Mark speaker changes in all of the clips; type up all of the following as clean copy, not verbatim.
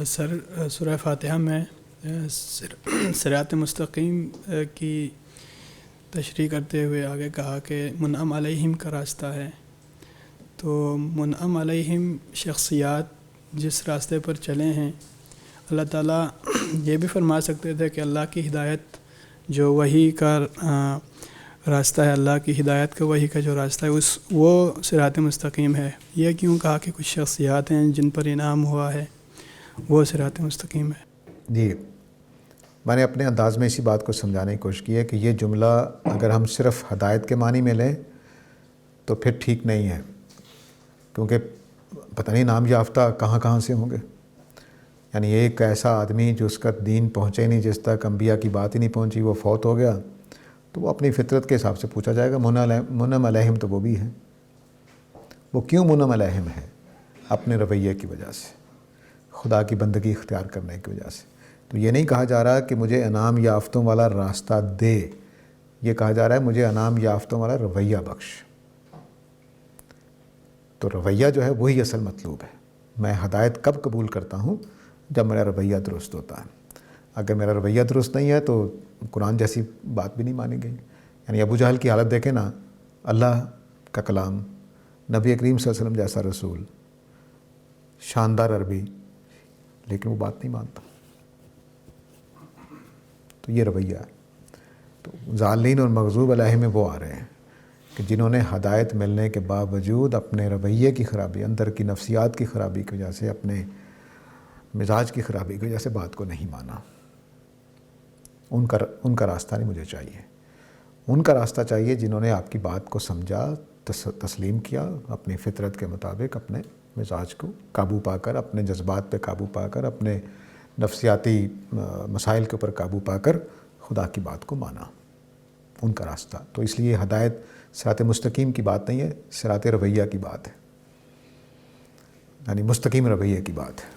Speaker 1: سر سورہ فاتحہ میں صراط مستقیم کی تشریح کرتے ہوئے آگے کہا کہ منعم علیہم کا راستہ ہے. تو منعم علیہم شخصیات جس راستے پر چلے ہیں، اللہ تعالیٰ یہ بھی فرما سکتے تھے کہ اللہ کی ہدایت جو وحی کا راستہ ہے، اللہ کی ہدایت کا وحی کا جو راستہ ہے وہ صراط مستقیم ہے. یہ کیوں کہا کہ کچھ شخصیات ہیں جن پر انعام ہوا ہے وہ صراط مستقیم ہے؟
Speaker 2: جی، میں نے اپنے انداز میں اسی بات کو سمجھانے کی کوشش کی ہے کہ یہ جملہ اگر ہم صرف ہدایت کے معنی میں لیں تو پھر ٹھیک نہیں ہے، کیونکہ پتہ نہیں نام یافتہ کہاں کہاں سے ہوں گے. یعنی ایک ایسا آدمی جو اس کا دین پہنچے نہیں، جس تک انبیاء کی بات ہی نہیں پہنچی، وہ فوت ہو گیا، تو وہ اپنی فطرت کے حساب سے پوچھا جائے گا. منعم علیہم تو وہ بھی ہیں. وہ کیوں منعم علیہم ہے؟ اپنے رویے کی وجہ سے، خدا کی بندگی اختیار کرنے کی وجہ سے. تو یہ نہیں کہا جا رہا کہ مجھے انعام یافتوں والا راستہ دے، یہ کہا جا رہا ہے مجھے انعام یافتوں والا رویہ بخش. تو رویہ جو ہے وہی اصل مطلوب ہے. میں ہدایت کب قبول کرتا ہوں؟ جب میرا رویہ درست ہوتا ہے. اگر میرا رویہ درست نہیں ہے تو قرآن جیسی بات بھی نہیں مانی گئی. یعنی ابو جہل کی حالت دیکھیں نا، اللہ کا کلام، نبی کریم صلی اللہ علیہ وسلم جیسا رسول، شاندار عربی، لیکن وہ بات نہیں مانتا. تو یہ رویہ ہے. تو ضالین اور مغضوب علیہم میں وہ آ رہے ہیں کہ جنہوں نے ہدایت ملنے کے باوجود اپنے رویے کی خرابی، اندر کی نفسیات کی خرابی کی وجہ سے، اپنے مزاج کی خرابی کی وجہ سے بات کو نہیں مانا. ان کا راستہ نہیں مجھے چاہیے. ان کا راستہ چاہیے جنہوں نے آپ کی بات کو سمجھا، تسلیم کیا، اپنی فطرت کے مطابق اپنے مزاج کو قابو پا کر، اپنے جذبات پہ قابو پا کر، اپنے نفسیاتی مسائل کے اوپر قابو پا کر خدا کی بات کو مانا. ان کا راستہ. تو اس لیے ہدایت صراط مستقیم کی بات نہیں ہے، صراط رویہ کی بات ہے، یعنی مستقیم رویے کی بات ہے.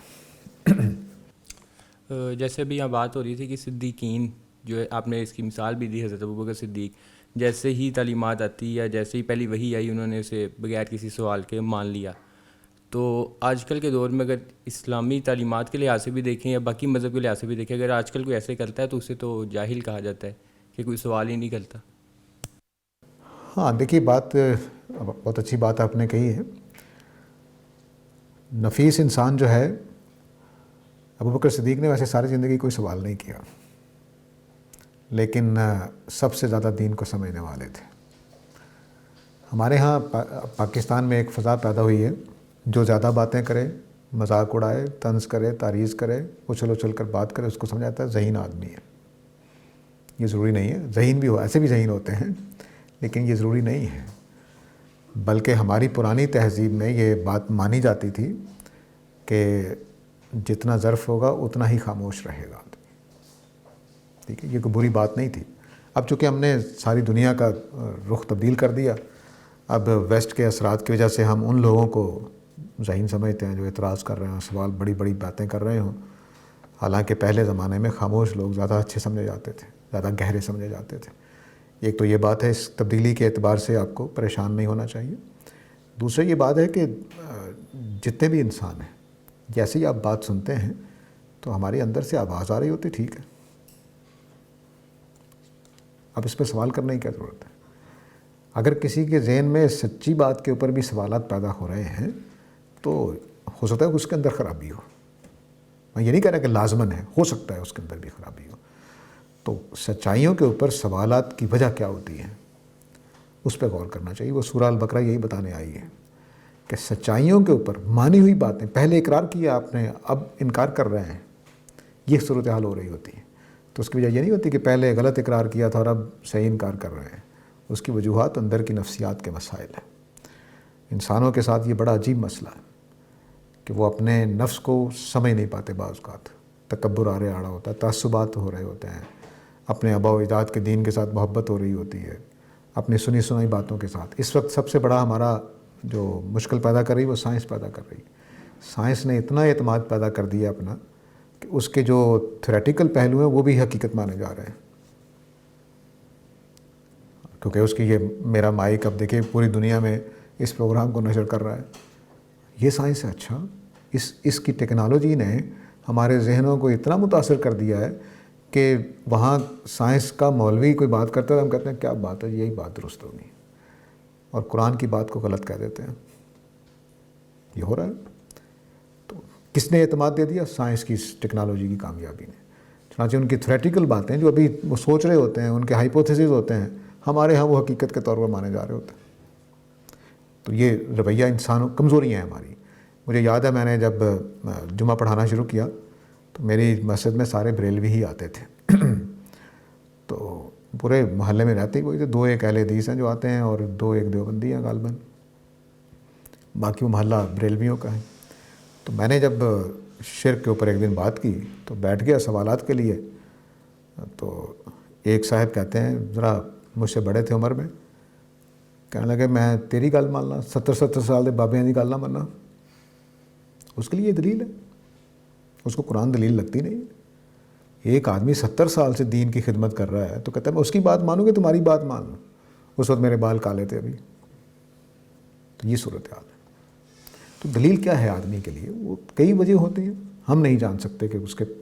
Speaker 3: جیسے ابھی یہاں بات ہو رہی تھی کہ صدیقین جو ہے، آپ نے اس کی مثال بھی دی حضرت ابوبکر صدیق، جیسے ہی تعلیمات آتی یا جیسے ہی پہلی وحی آئی انہوں نے اسے بغیر کسی سوال کے مان لیا. تو آج کل کے دور میں اگر اسلامی تعلیمات کے لحاظ سے بھی دیکھیں یا باقی مذہب کے لحاظ سے بھی دیکھیں، اگر آج کل کوئی ایسے کرتا ہے تو اسے تو جاہل کہا جاتا ہے کہ کوئی سوال ہی نہیں کرتا.
Speaker 2: ہاں دیکھیے، بات بہت اچھی بات آپ نے کہی ہے. نفیس انسان جو ہے، ابوبکر صدیق نے ویسے ساری زندگی کوئی سوال نہیں کیا، لیکن سب سے زیادہ دین کو سمجھنے والے تھے. ہمارے ہاں پاکستان میں ایک فضا پیدا ہوئی ہے، جو زیادہ باتیں کرے، مذاق اڑائے، طنز کرے، تعریض کرے، اچھل اچھل کر بات کرے، اس کو سمجھاتا ہے ذہین آدمی ہے. یہ ضروری نہیں ہے، ذہین بھی ہو، ایسے بھی ذہین ہوتے ہیں، لیکن یہ ضروری نہیں ہے. بلکہ ہماری پرانی تہذیب میں یہ بات مانی جاتی تھی کہ جتنا ظرف ہوگا اتنا ہی خاموش رہے گا. ٹھیک ہے، یہ کوئی بری بات نہیں تھی. اب چونکہ ہم نے ساری دنیا کا رخ تبدیل کر دیا، اب ویسٹ کے اثرات کی وجہ سے ہم ان لوگوں کو ذہین سمجھتے ہیں جو اعتراض کر رہے ہیں، سوال بڑی بڑی باتیں کر رہے ہوں. حالانکہ پہلے زمانے میں خاموش لوگ زیادہ اچھے سمجھے جاتے تھے، زیادہ گہرے سمجھے جاتے تھے. ایک تو یہ بات ہے، اس تبدیلی کے اعتبار سے آپ کو پریشان نہیں ہونا چاہیے. دوسری یہ بات ہے کہ جتنے بھی انسان ہیں، جیسے ہی آپ بات سنتے ہیں تو ہمارے اندر سے آواز آ رہی ہوتی، ٹھیک ہے، اب اس پہ سوال کرنے کی کیا ضرورت ہے؟ اگر کسی کے ذہن میں سچی بات کے اوپر بھی سوالات پیدا ہو رہے ہیں تو ہو سکتا ہے کہ اس کے اندر خرابی ہو. میں یہ نہیں کہہ رہا کہ لازماً ہے، ہو سکتا ہے اس کے اندر بھی خرابی ہو. تو سچائیوں کے اوپر سوالات کی وجہ کیا ہوتی ہے، اس پہ غور کرنا چاہیے. وہ سورہ البقرہ یہی بتانے آئی ہے کہ سچائیوں کے اوپر مانی ہوئی باتیں، پہلے اقرار کیا آپ نے، اب انکار کر رہے ہیں، یہ صورتحال ہو رہی ہوتی ہے. تو اس کی وجہ یہ نہیں ہوتی کہ پہلے غلط اقرار کیا تھا اور اب صحیح انکار کر رہے ہیں. اس کی وجوہات اندر کی نفسیات کے مسائل ہیں. انسانوں کے ساتھ یہ بڑا عجیب مسئلہ ہے کہ وہ اپنے نفس کو سمجھ نہیں پاتے. بعض اوقات تکبر آڑے آڑا ہوتا ہے، تعصبات ہو رہے ہوتے ہیں، اپنے آباء و اجداد کے دین کے ساتھ محبت ہو رہی ہوتی ہے، اپنی سنی سنائی باتوں کے ساتھ. اس وقت سب سے بڑا ہمارا جو مشکل پیدا کر رہی وہ سائنس پیدا کر رہی. سائنس نے اتنا اعتماد پیدا کر دیا اپنا کہ اس کے جو تھیوریٹیکل پہلو ہیں وہ بھی حقیقت مانے جا رہے ہیں. کیونکہ اس کی یہ میرا مائک اب دیکھیں پوری دنیا میں اس پروگرام کو نشر کر رہا ہے. یہ سائنس ہے. اچھا، اس کی ٹیکنالوجی نے ہمارے ذہنوں کو اتنا متاثر کر دیا ہے کہ وہاں سائنس کا مولوی کوئی بات کرتا ہے تو ہم کہتے ہیں کیا بات ہے، یہی بات درست ہوگی، اور قرآن کی بات کو غلط کہہ دیتے ہیں. یہ ہو رہا ہے. تو کس نے اعتماد دے دیا؟ سائنس کی ٹیکنالوجی کی کامیابی نے. چنانچہ ان کی تھیوریٹیکل باتیں جو ابھی وہ سوچ رہے ہوتے ہیں، ان کے ہائپوتھیسز ہوتے ہیں، ہمارے ہاں وہ حقیقت کے طور پر مانے جا رہے ہوتے ہیں. تو یہ رویہ انسانوں کمزوریاں ہیں ہماری. مجھے یاد ہے میں نے جب جمعہ پڑھانا شروع کیا تو میری مسجد میں سارے بریلوی ہی آتے تھے. تو پورے محلے میں رہتے ہی وہی تھے، 2-1 اہل حدیث ہیں جو آتے ہیں اور 2-1 دیوبندی ہیں غالباً، باقی وہ محلہ بریلویوں کا ہے. تو میں نے جب شرک کے اوپر ایک دن بات کی تو بیٹھ گیا سوالات کے لیے. تو ایک صاحب کہتے ہیں، ذرا مجھ سے بڑے تھے عمر میں، کہنے لگے میں تیری گل ماننا، 70 سال دے بابیاں دی گل نہ ماننا. اس کے لیے یہ دلیل ہے، اس کو قرآن دلیل لگتی نہیں. ایک آدمی 70 سال سے دین کی خدمت کر رہا ہے تو کہتا ہے میں اس کی بات مانوں گا، تمہاری بات مان لوں. اس وقت میرے بال کالے تھے ابھی. تو یہ صورتحال ہے. تو دلیل کیا ہے آدمی کے لیے؟ وہ کئی وجہ ہوتے ہیں، ہم نہیں جان سکتے کہ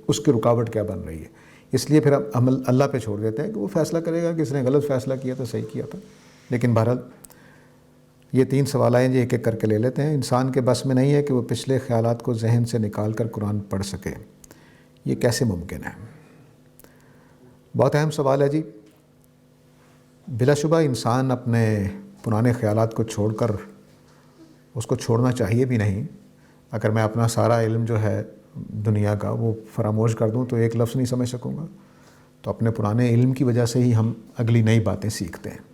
Speaker 2: اس کی رکاوٹ کیا بن رہی ہے. اس لیے پھر ہم عمل اللہ پہ چھوڑ دیتے ہیں کہ وہ فیصلہ کرے گا کہ اس نے غلط فیصلہ کیا تھا، صحیح کیا تھا. لیکن بہرحال یہ 3 سوال ہیں جی، ایک ایک کر کے لے لیتے ہیں. انسان کے بس میں نہیں ہے کہ وہ پچھلے خیالات کو ذہن سے نکال کر قرآن پڑھ سکے. یہ کیسے ممکن ہے؟ بہت اہم سوال ہے جی. بلا شبہ انسان اپنے پرانے خیالات کو چھوڑ کر، اس کو چھوڑنا چاہیے بھی نہیں. اگر میں اپنا سارا علم جو ہے دنیا کا وہ فراموش کر دوں تو ایک لفظ نہیں سمجھ سکوں گا. تو اپنے پرانے علم کی وجہ سے ہی ہم اگلی نئی باتیں سیکھتے ہیں.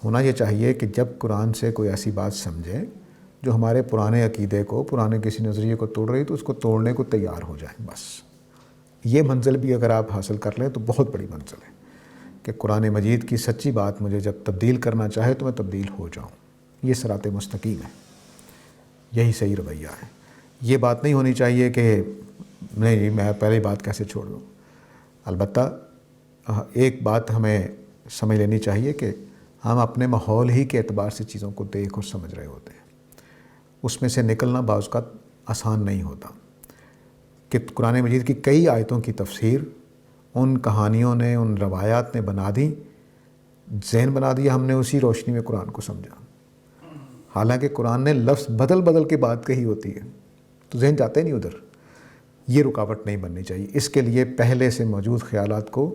Speaker 2: ہونا یہ چاہیے کہ جب قرآن سے کوئی ایسی بات سمجھے جو ہمارے پرانے عقیدے کو، پرانے کسی نظریے کو توڑ رہی تو اس کو توڑنے کو تیار ہو جائیں. بس یہ منزل بھی اگر آپ حاصل کر لیں تو بہت بڑی منزل ہے کہ قرآن مجید کی سچی بات مجھے جب تبدیل کرنا چاہے تو میں تبدیل ہو جاؤں. یہ صراط مستقیم ہے، یہی صحیح رویہ ہے. یہ بات نہیں ہونی چاہیے کہ نہیں جی میں پہلی بات کیسے چھوڑ دوں. البتہ ایک بات ہمیں سمجھ لینی چاہیے کہ ہم اپنے ماحول ہی کے اعتبار سے چیزوں کو دیکھ اور سمجھ رہے ہوتے ہیں. اس میں سے نکلنا بعض اوقات آسان نہیں ہوتا. کہ قرآن مجید کی کئی آیتوں کی تفسیر ان کہانیوں نے، ان روایات نے بنا دی، ذہن بنا دیا ہم نے اسی روشنی میں قرآن کو سمجھا. حالانکہ قرآن نے لفظ بدل بدل کے بات کہی ہوتی ہے تو ذہن جاتے نہیں ادھر. یہ رکاوٹ نہیں بننی چاہیے. اس کے لیے پہلے سے موجود خیالات کو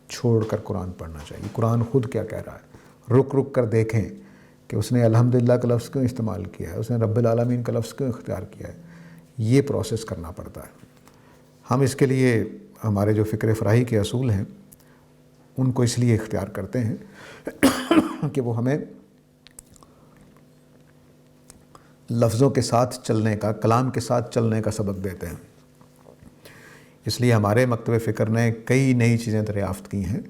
Speaker 2: چھوڑ کر قرآن پڑھنا چاہیے. قرآن خود کیا کہہ رہا ہے، رک رک کر دیکھیں کہ اس نے الحمدللہ کا لفظ کیوں استعمال کیا ہے، اس نے رب العالمین کا لفظ کیوں اختیار کیا ہے. یہ پروسیس کرنا پڑتا ہے. ہم اس کے لیے ہمارے جو فکر فراہی کے اصول ہیں ان کو اس لیے اختیار کرتے ہیں کہ وہ ہمیں لفظوں کے ساتھ چلنے کا، کلام کے ساتھ چلنے کا سبق دیتے ہیں. اس لیے ہمارے مکتب فکر نے کئی نئی چیزیں دریافت کی ہیں.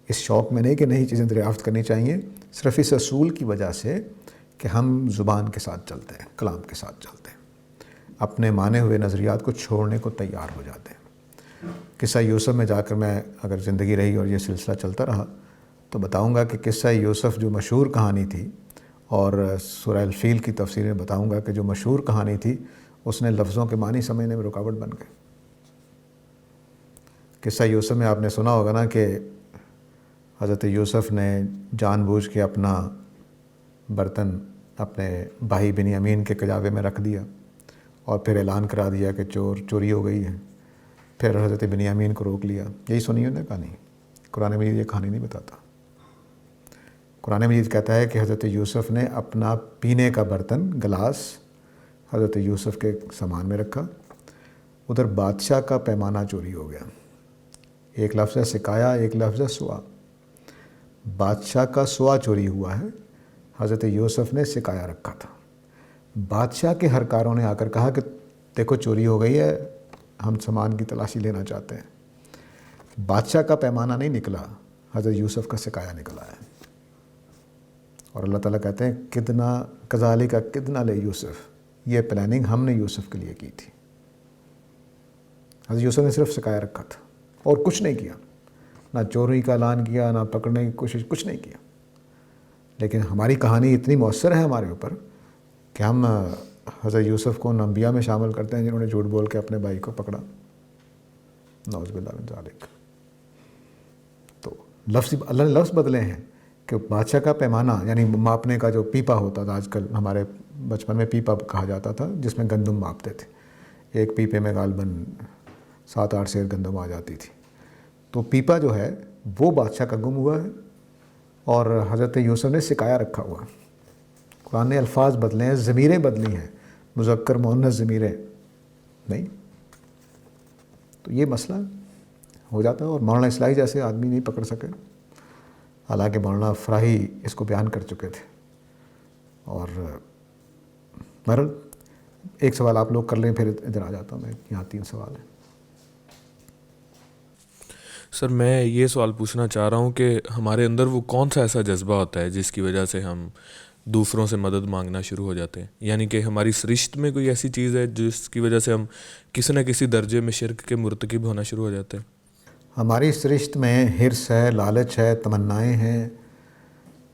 Speaker 2: اس شوق میں نہیں کہ نئی چیزیں دریافت کرنی چاہیے، صرف اس اصول کی وجہ سے کہ ہم زبان کے ساتھ چلتے ہیں، کلام کے ساتھ چلتے ہیں، اپنے مانے ہوئے نظریات کو چھوڑنے کو تیار ہو جاتے ہیں. قصہ یوسف میں جا کر میں اگر زندگی رہی اور یہ سلسلہ چلتا رہا تو بتاؤں گا کہ قصہ یوسف جو مشہور کہانی تھی، اور سورہ الفیل کی تفسیر میں بتاؤں گا کہ جو مشہور کہانی تھی اس نے لفظوں کے معنی سمجھنے میں رکاوٹ بن گئے. قصہ یوسف میں آپ نے سنا ہوگا نا کہ حضرت یوسف نے جان بوجھ کے اپنا برتن اپنے بھائی بنیامین کے کجاوے میں رکھ دیا اور پھر اعلان کرا دیا کہ چوری ہو گئی ہے. پھر حضرت بنیامین کو روک لیا. یہی سنی ہوئی نا کہانی. قرآن مجید یہ کہانی نہیں بتاتا. قرآن مجید کہتا ہے کہ حضرت یوسف نے اپنا پینے کا برتن، گلاس حضرت یوسف کے سامان میں رکھا. ادھر بادشاہ کا پیمانہ چوری ہو گیا. ایک لفظ ہے سکایا، ایک لفظ ہے سوا. بادشاہ کا سوا چوری ہوا ہے، حضرت یوسف نے سکایا رکھا تھا. بادشاہ کے ہرکاروں نے آ کر کہا کہ دیکھو چوری ہو گئی ہے، ہم سامان کی تلاشی لینا چاہتے ہیں. بادشاہ کا پیمانہ نہیں نکلا، حضرت یوسف کا سکایا نکلا ہے. اور اللہ تعالیٰ کہتے ہیں کتنا کذالک کدنا لے یوسف، یہ پلاننگ ہم نے یوسف کے لیے کی تھی. حضرت یوسف نے صرف سکایا رکھا تھا اور کچھ نہیں کیا، نہ چوری کا اعلان کیا، نہ پکڑنے کی کوشش، کچھ نہیں کیا. لیکن ہماری کہانی اتنی مؤثر ہے ہمارے اوپر کہ ہم حضرت یوسف کو ان انبیاء میں شامل کرتے ہیں جنہوں نے جھوٹ بول کے اپنے بھائی کو پکڑا، نعوذ باللہ من ذالک۔ تو لفظ اللہ نے لفظ بدلے ہیں کہ بادشاہ کا پیمانہ یعنی ماپنے کا جو پیپا ہوتا تھا، آج کل ہمارے بچپن میں پیپا کہا جاتا تھا جس میں گندم ماپتے تھے، ایک پیپے میں غالباً 7-8 سیر گندم آ جاتی تھی، تو پیپا جو ہے وہ بادشاہ کا گم ہوا ہے اور حضرت یوسف نے سکایا رکھا ہوا ہے۔ قرآن نے الفاظ بدلے ہیں، ضمیریں بدلی ہیں، مذکر مؤنث ضمیریں نہیں، تو یہ مسئلہ ہو جاتا ہے۔ اور مولانا اصلاحی جیسے آدمی نہیں پکڑ سکے، حالانکہ مولانا فراہی اس کو بیان کر چکے تھے۔ اور بہرحال ایک سوال آپ لوگ کر لیں پھر ادھر آ جاتا ہوں میں، یہاں 3 سوال ہیں۔
Speaker 4: سر میں یہ سوال پوچھنا چاہ رہا ہوں کہ ہمارے اندر وہ کون سا ایسا جذبہ ہوتا ہے جس کی وجہ سے ہم دوسروں سے مدد مانگنا شروع ہو جاتے ہیں، یعنی کہ ہماری سرشت میں کوئی ایسی چیز ہے جس کی وجہ سے ہم کسی نہ کسی درجے میں شرک کے مرتکب ہونا شروع ہو جاتے ہیں؟
Speaker 2: ہماری سرشت میں حرص ہے، لالچ ہے، تمنائیں ہیں،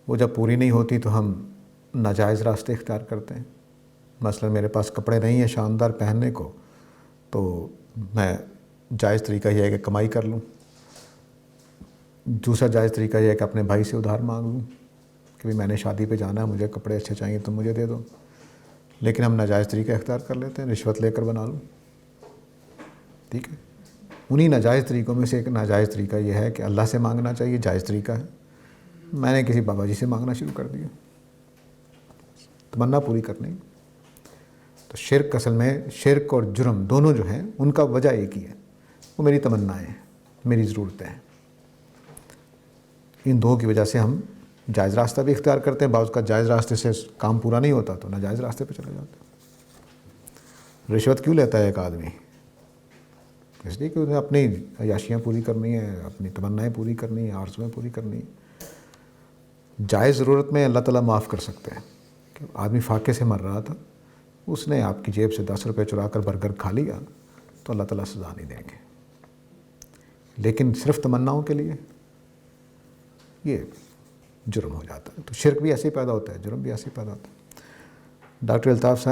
Speaker 2: وہ جب پوری نہیں ہوتی تو ہم ناجائز راستے اختیار کرتے ہیں۔ مثلا میرے پاس کپڑے نہیں ہیں شاندار پہننے کو، تو میں جائز طریقہ یہ ہے کہ کمائی کر لوں۔ دوسرا جائز طریقہ یہ ہے کہ اپنے بھائی سے ادھار مانگ لوں کہ میں نے شادی پہ جانا ہے، مجھے کپڑے اچھے چاہیے تو مجھے دے دو، لیکن ہم ناجائز طریقہ اختیار کر لیتے ہیں، رشوت لے کر بنا لوں، ٹھیک ہے۔ انہی ناجائز طریقوں میں سے ایک ناجائز طریقہ یہ ہے کہ اللہ سے مانگنا چاہیے، جائز طریقہ ہے، میں نے کسی بابا جی سے مانگنا شروع کر دیا، تمنا پوری کرنی۔ تو شرک اصل میں، شرک اور جرم دونوں جو ہیں ان کا وجہ ایک ہی ہے، وہ میری تمنائیں ہیں، میری ضرورتیں ہیں۔ ان دو کی وجہ سے ہم جائز راستہ بھی اختیار کرتے ہیں، بعض کا جائز راستے سے کام پورا نہیں ہوتا تو ناجائز راستے پہ چلا جاتا ہے۔ رشوت کیوں لیتا ہے ایک آدمی؟ اس لیے کہ انہیں اپنی عیاشیاں پوری کرنی ہیں، اپنی تمنائیں پوری کرنی ہیں، آرزویں پوری کرنی ہیں۔ جائز ضرورت میں اللہ تعالیٰ معاف کر سکتے ہیں کہ آدمی فاقے سے مر رہا تھا، اس نے آپ کی جیب سے 10 روپے چرا کر برگر کھا لیا تو اللہ تعالیٰ سزا نہیں دیں گے، لیکن صرف تمناؤں کے لیے یہ جرم ہو جاتا ہے۔ تو شرک بھی ایسے ہی پیدا ہوتا ہے، جرم بھی ایسے ہی پیدا ہوتا ہے۔ ڈاکٹر الطاف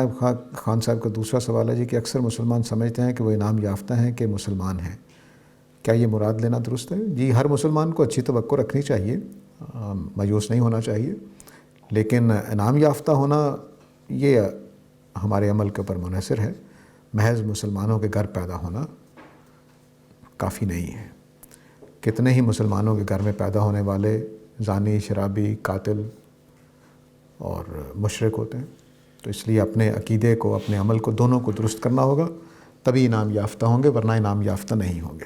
Speaker 2: خان صاحب کا دوسرا سوال ہے جی کہ اکثر مسلمان سمجھتے ہیں کہ وہ انعام یافتہ ہیں کہ مسلمان ہیں، کیا یہ مراد لینا درست ہے؟ جی، ہر مسلمان کو اچھی توقع رکھنی چاہیے، مایوس نہیں ہونا چاہیے، لیکن انعام یافتہ ہونا یہ ہمارے عمل کے اوپر منحصر ہے، محض مسلمانوں کے گھر پیدا ہونا کافی نہیں ہے۔ کتنے ہی مسلمانوں کے گھر میں پیدا ہونے والے زانی، شرابی، قاتل اور مشرک ہوتے ہیں۔ تو اس لیے اپنے عقیدے کو، اپنے عمل کو، دونوں کو درست کرنا ہوگا، تبھی انعام یافتہ ہوں گے، ورنہ انعام یافتہ نہیں ہوں گے۔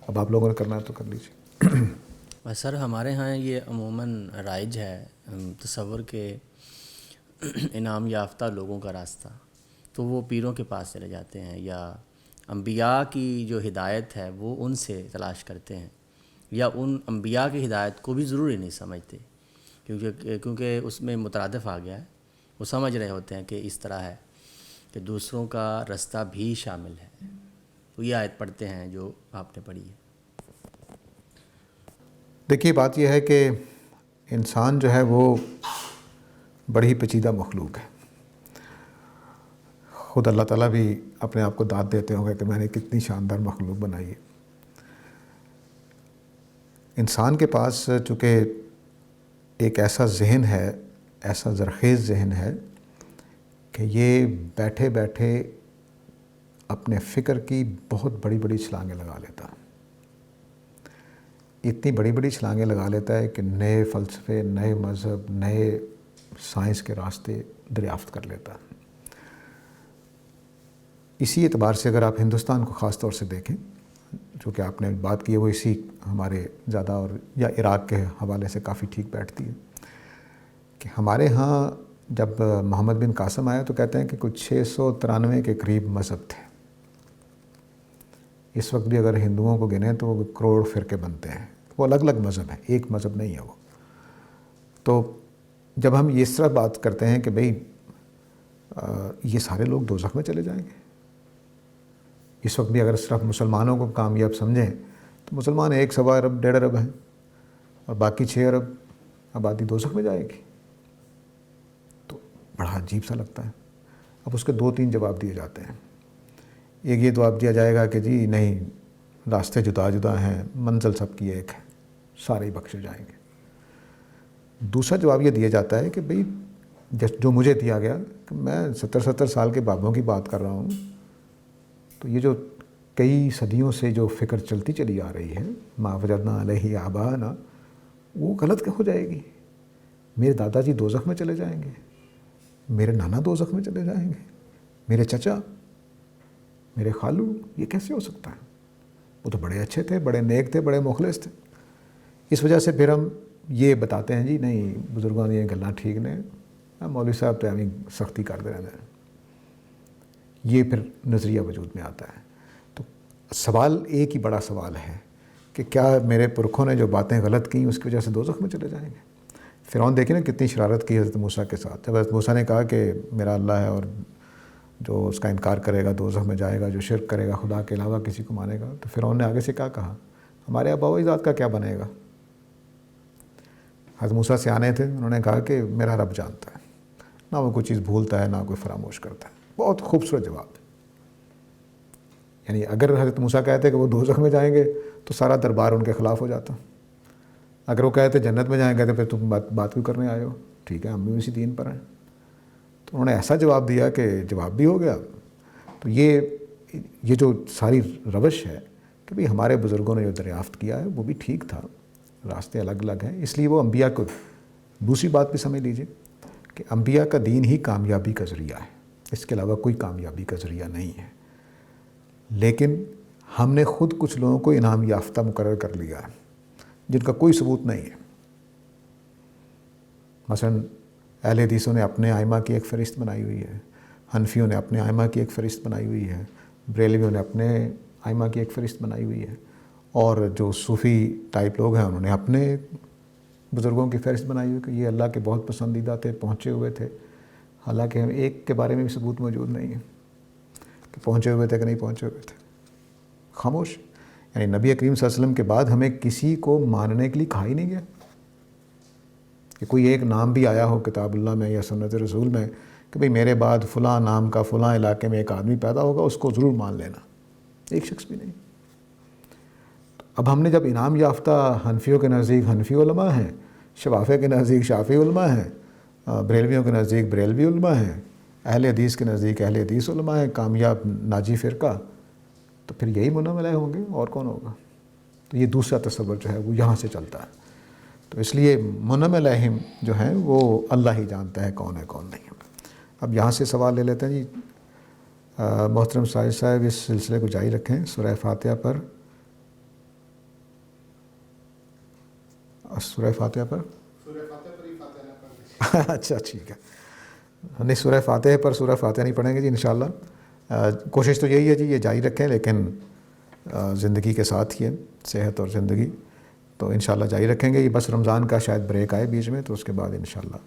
Speaker 2: اب آپ لوگوں نے کرنا ہے تو کر لیجیے۔
Speaker 5: سر ہمارے ہاں یہ عموماً رائج ہے تصور کہ انعام یافتہ لوگوں کا راستہ تو وہ پیروں کے پاس چلے جاتے ہیں، یا انبیاء کی جو ہدایت ہے وہ ان سے تلاش کرتے ہیں، یا ان انبیاء کی ہدایت کو بھی ضروری نہیں سمجھتے، کیونکہ اس میں مترادف آ گیا ہے، وہ سمجھ رہے ہوتے ہیں کہ اس طرح ہے کہ دوسروں کا راستہ بھی شامل ہے، تو یہ آیت پڑھتے ہیں جو آپ نے پڑھی ہے۔
Speaker 2: دیکھیے بات یہ ہے کہ انسان جو ہے وہ بڑی پیچیدہ مخلوق ہے۔ خود اللہ تعالیٰ بھی اپنے آپ کو داد دیتے ہوں گے کہ میں نے کتنی شاندار مخلوق بنائی ہے۔ انسان کے پاس چونکہ ایک ایسا ذہن ہے، ایسا زرخیز ذہن ہے کہ یہ بیٹھے بیٹھے اپنے فکر کی بہت بڑی بڑی چھلانگیں لگا لیتا ہے، اتنی بڑی بڑی چھلانگیں لگا لیتا ہے کہ نئے فلسفے، نئے مذہب، نئے سائنس کے راستے دریافت کر لیتا ہے۔ اسی اعتبار سے اگر آپ ہندوستان کو خاص طور سے دیکھیں، جو کہ آپ نے بات کی ہے وہ اسی ہمارے زیادہ اور یا عراق کے حوالے سے کافی ٹھیک بیٹھتی ہے کہ ہمارے ہاں جب محمد بن قاسم آیا تو کہتے ہیں کہ کچھ 693 کے قریب مذہب تھے۔ اس وقت بھی اگر ہندوؤں کو گنیں تو وہ کروڑ فرقے بنتے ہیں، وہ الگ الگ مذہب ہیں، ایک مذہب نہیں ہے وہ۔ تو جب ہم اس طرح بات کرتے ہیں کہ بھئی یہ سارے لوگ دوزخ میں چلے جائیں گے، اس وقت بھی اگر صرف مسلمانوں کو کامیاب سمجھیں تو مسلمان 1.25 ارب 1.5 ارب ہیں اور باقی 6 ارب آبادی دوزخ میں جائے گی۔ تو بڑا عجیب سا لگتا ہے. اب اس کے 2-3 جواب دیے جاتے ہیں. ایک یہ جواب دیا جائے گا کہ جی نہیں، راستے جدا جدا ہیں، منزل سب کی ایک ہے، سارے ہی بخشے جائیں گے. دوسرا جواب یہ دیا جاتا ہے کہ بھئی جو مجھے دیا گیا کہ میں 70 سال کے بابوں کی بات کر رہا ہوں، تو یہ جو کئی صدیوں سے جو فکر چلتی چلی آ رہی ہے ما وجدنا علیہ آباءنا، وہ غلط ہو جائے گی. میرے دادا جی دوزخ میں چلے جائیں گے، میرے نانا دوزخ میں چلے جائیں گے، میرے چچا، میرے خالو، یہ کیسے ہو سکتا ہے؟ وہ تو بڑے اچھے تھے، بڑے نیک تھے، بڑے مخلص تھے. اس وجہ سے پھر ہم یہ بتاتے ہیں جی نہیں بزرگوں نے یہ گلاں ٹھیک نے، مولوی صاحب تو ہمیں سختی کرتے رہتے ہیں. یہ پھر نظریہ وجود میں آتا ہے. تو سوال ایک ہی بڑا سوال ہے کہ کیا میرے پرکھوں نے جو باتیں غلط کیں اس کی وجہ سے دوزخ میں چلے جائیں گے؟ فرعون دیکھیں نا کتنی شرارت کی حضرت موسیٰ کے ساتھ. جب حضرت موسیٰ نے کہا کہ میرا اللہ ہے اور جو اس کا انکار کرے گا دوزخ میں جائے گا، جو شرک کرے گا خدا کے علاوہ کسی کو مانے گا، تو فرعون نے آگے سے کیا کہا؟ ہمارے آباء و اجداد کا کیا بنے گا؟ حضرت موسیٰ سیانے تھے، انہوں نے کہا کہ میرا رب جانتا ہے، نہ وہ کوئی چیز بھولتا ہے نہ کوئی فراموش کرتا ہے. بہت خوبصورت جواب. یعنی اگر حضرت موسیٰ کہتے کہ وہ دوزخ میں جائیں گے تو سارا دربار ان کے خلاف ہو جاتا. اگر وہ کہتے جنت میں جائیں گے تو پھر تم بات کیوں کرنے آئے ہو؟ ٹھیک ہے، ہم بھی اسی دین پر ہیں. تو انہوں نے ایسا جواب دیا کہ جواب بھی ہو گیا. تو یہ جو ساری روش ہے کہ بھئی ہمارے بزرگوں نے جو دریافت کیا ہے وہ بھی ٹھیک تھا، راستے الگ الگ ہیں، اس لیے وہ انبیاء کو. دوسری بات بھی سمجھ لیجئے کہ انبیاء کا دین ہی کامیابی کا ذریعہ ہے، اس کے علاوہ کوئی کامیابی کا ذریعہ نہیں ہے. لیکن ہم نے خود کچھ لوگوں کو انعام یافتہ مقرر کر لیا ہے جن کا کوئی ثبوت نہیں ہے. مثلا اہل حدیثوں نے اپنے ائمہ کی ایک فہرست بنائی ہوئی ہے، حنفیوں نے اپنے ائمہ کی ایک فہرست بنائی ہوئی ہے، بریلویوں نے اپنے ائمہ کی ایک فہرست بنائی ہوئی ہے، اور جو صوفی ٹائپ لوگ ہیں انہوں نے اپنے بزرگوں کی فہرست بنائی ہوئی کہ یہ اللہ کے بہت پسندیدہ تھے، پہنچے ہوئے تھے. حالانکہ ہم ایک کے بارے میں بھی ثبوت موجود نہیں ہے کہ پہنچے ہوئے تھے کہ نہیں پہنچے ہوئے تھے. خاموش. یعنی نبی کریم صلی اللہ علیہ وسلم کے بعد ہمیں کسی کو ماننے کے لیے کہا ہی نہیں گیا کہ کوئی ایک نام بھی آیا ہو کتاب اللہ میں یا سنت رسول میں کہ بھئی میرے بعد فلاں نام کا فلاں علاقے میں ایک آدمی پیدا ہوگا، اس کو ضرور مان لینا. ایک شخص بھی نہیں. اب ہم نے جب انعام یافتہ حنفیوں کے نزدیک حنفی علماء ہیں، شوافیہ کے نزدیک شافعی علماء ہیں، بریلویوں کے نزدیک بریلوی علماء ہیں، اہل حدیث کے نزدیک اہل حدیث علماء ہیں، کامیاب ناجی فرقہ، تو پھر یہی منم علیہ ہوں گے، اور کون ہوگا؟ تو یہ دوسرا تصور جو ہے وہ یہاں سے چلتا ہے. تو اس لیے منم علیہم جو ہیں وہ اللہ ہی جانتا ہے کون ہے کون نہیں. اب یہاں سے سوال لے لیتے ہیں جی. محترم ساجد صاحب اس سلسلے کو جاری رکھیں سورہ فاتحہ پر. سورہ فاتحہ پر اچھا ٹھیک ہے، نہیں سورہ فاتحہ پر سورہ فاتحہ نہیں پڑھیں گے جی انشاءاللہ. کوشش تو یہی ہے جی یہ جاری رکھیں، لیکن زندگی کے ساتھ ہی ہے، صحت اور زندگی، تو انشاءاللہ جاری رکھیں گے. یہ بس رمضان کا شاید بریک آئے بیچ میں، تو اس کے بعد انشاءاللہ.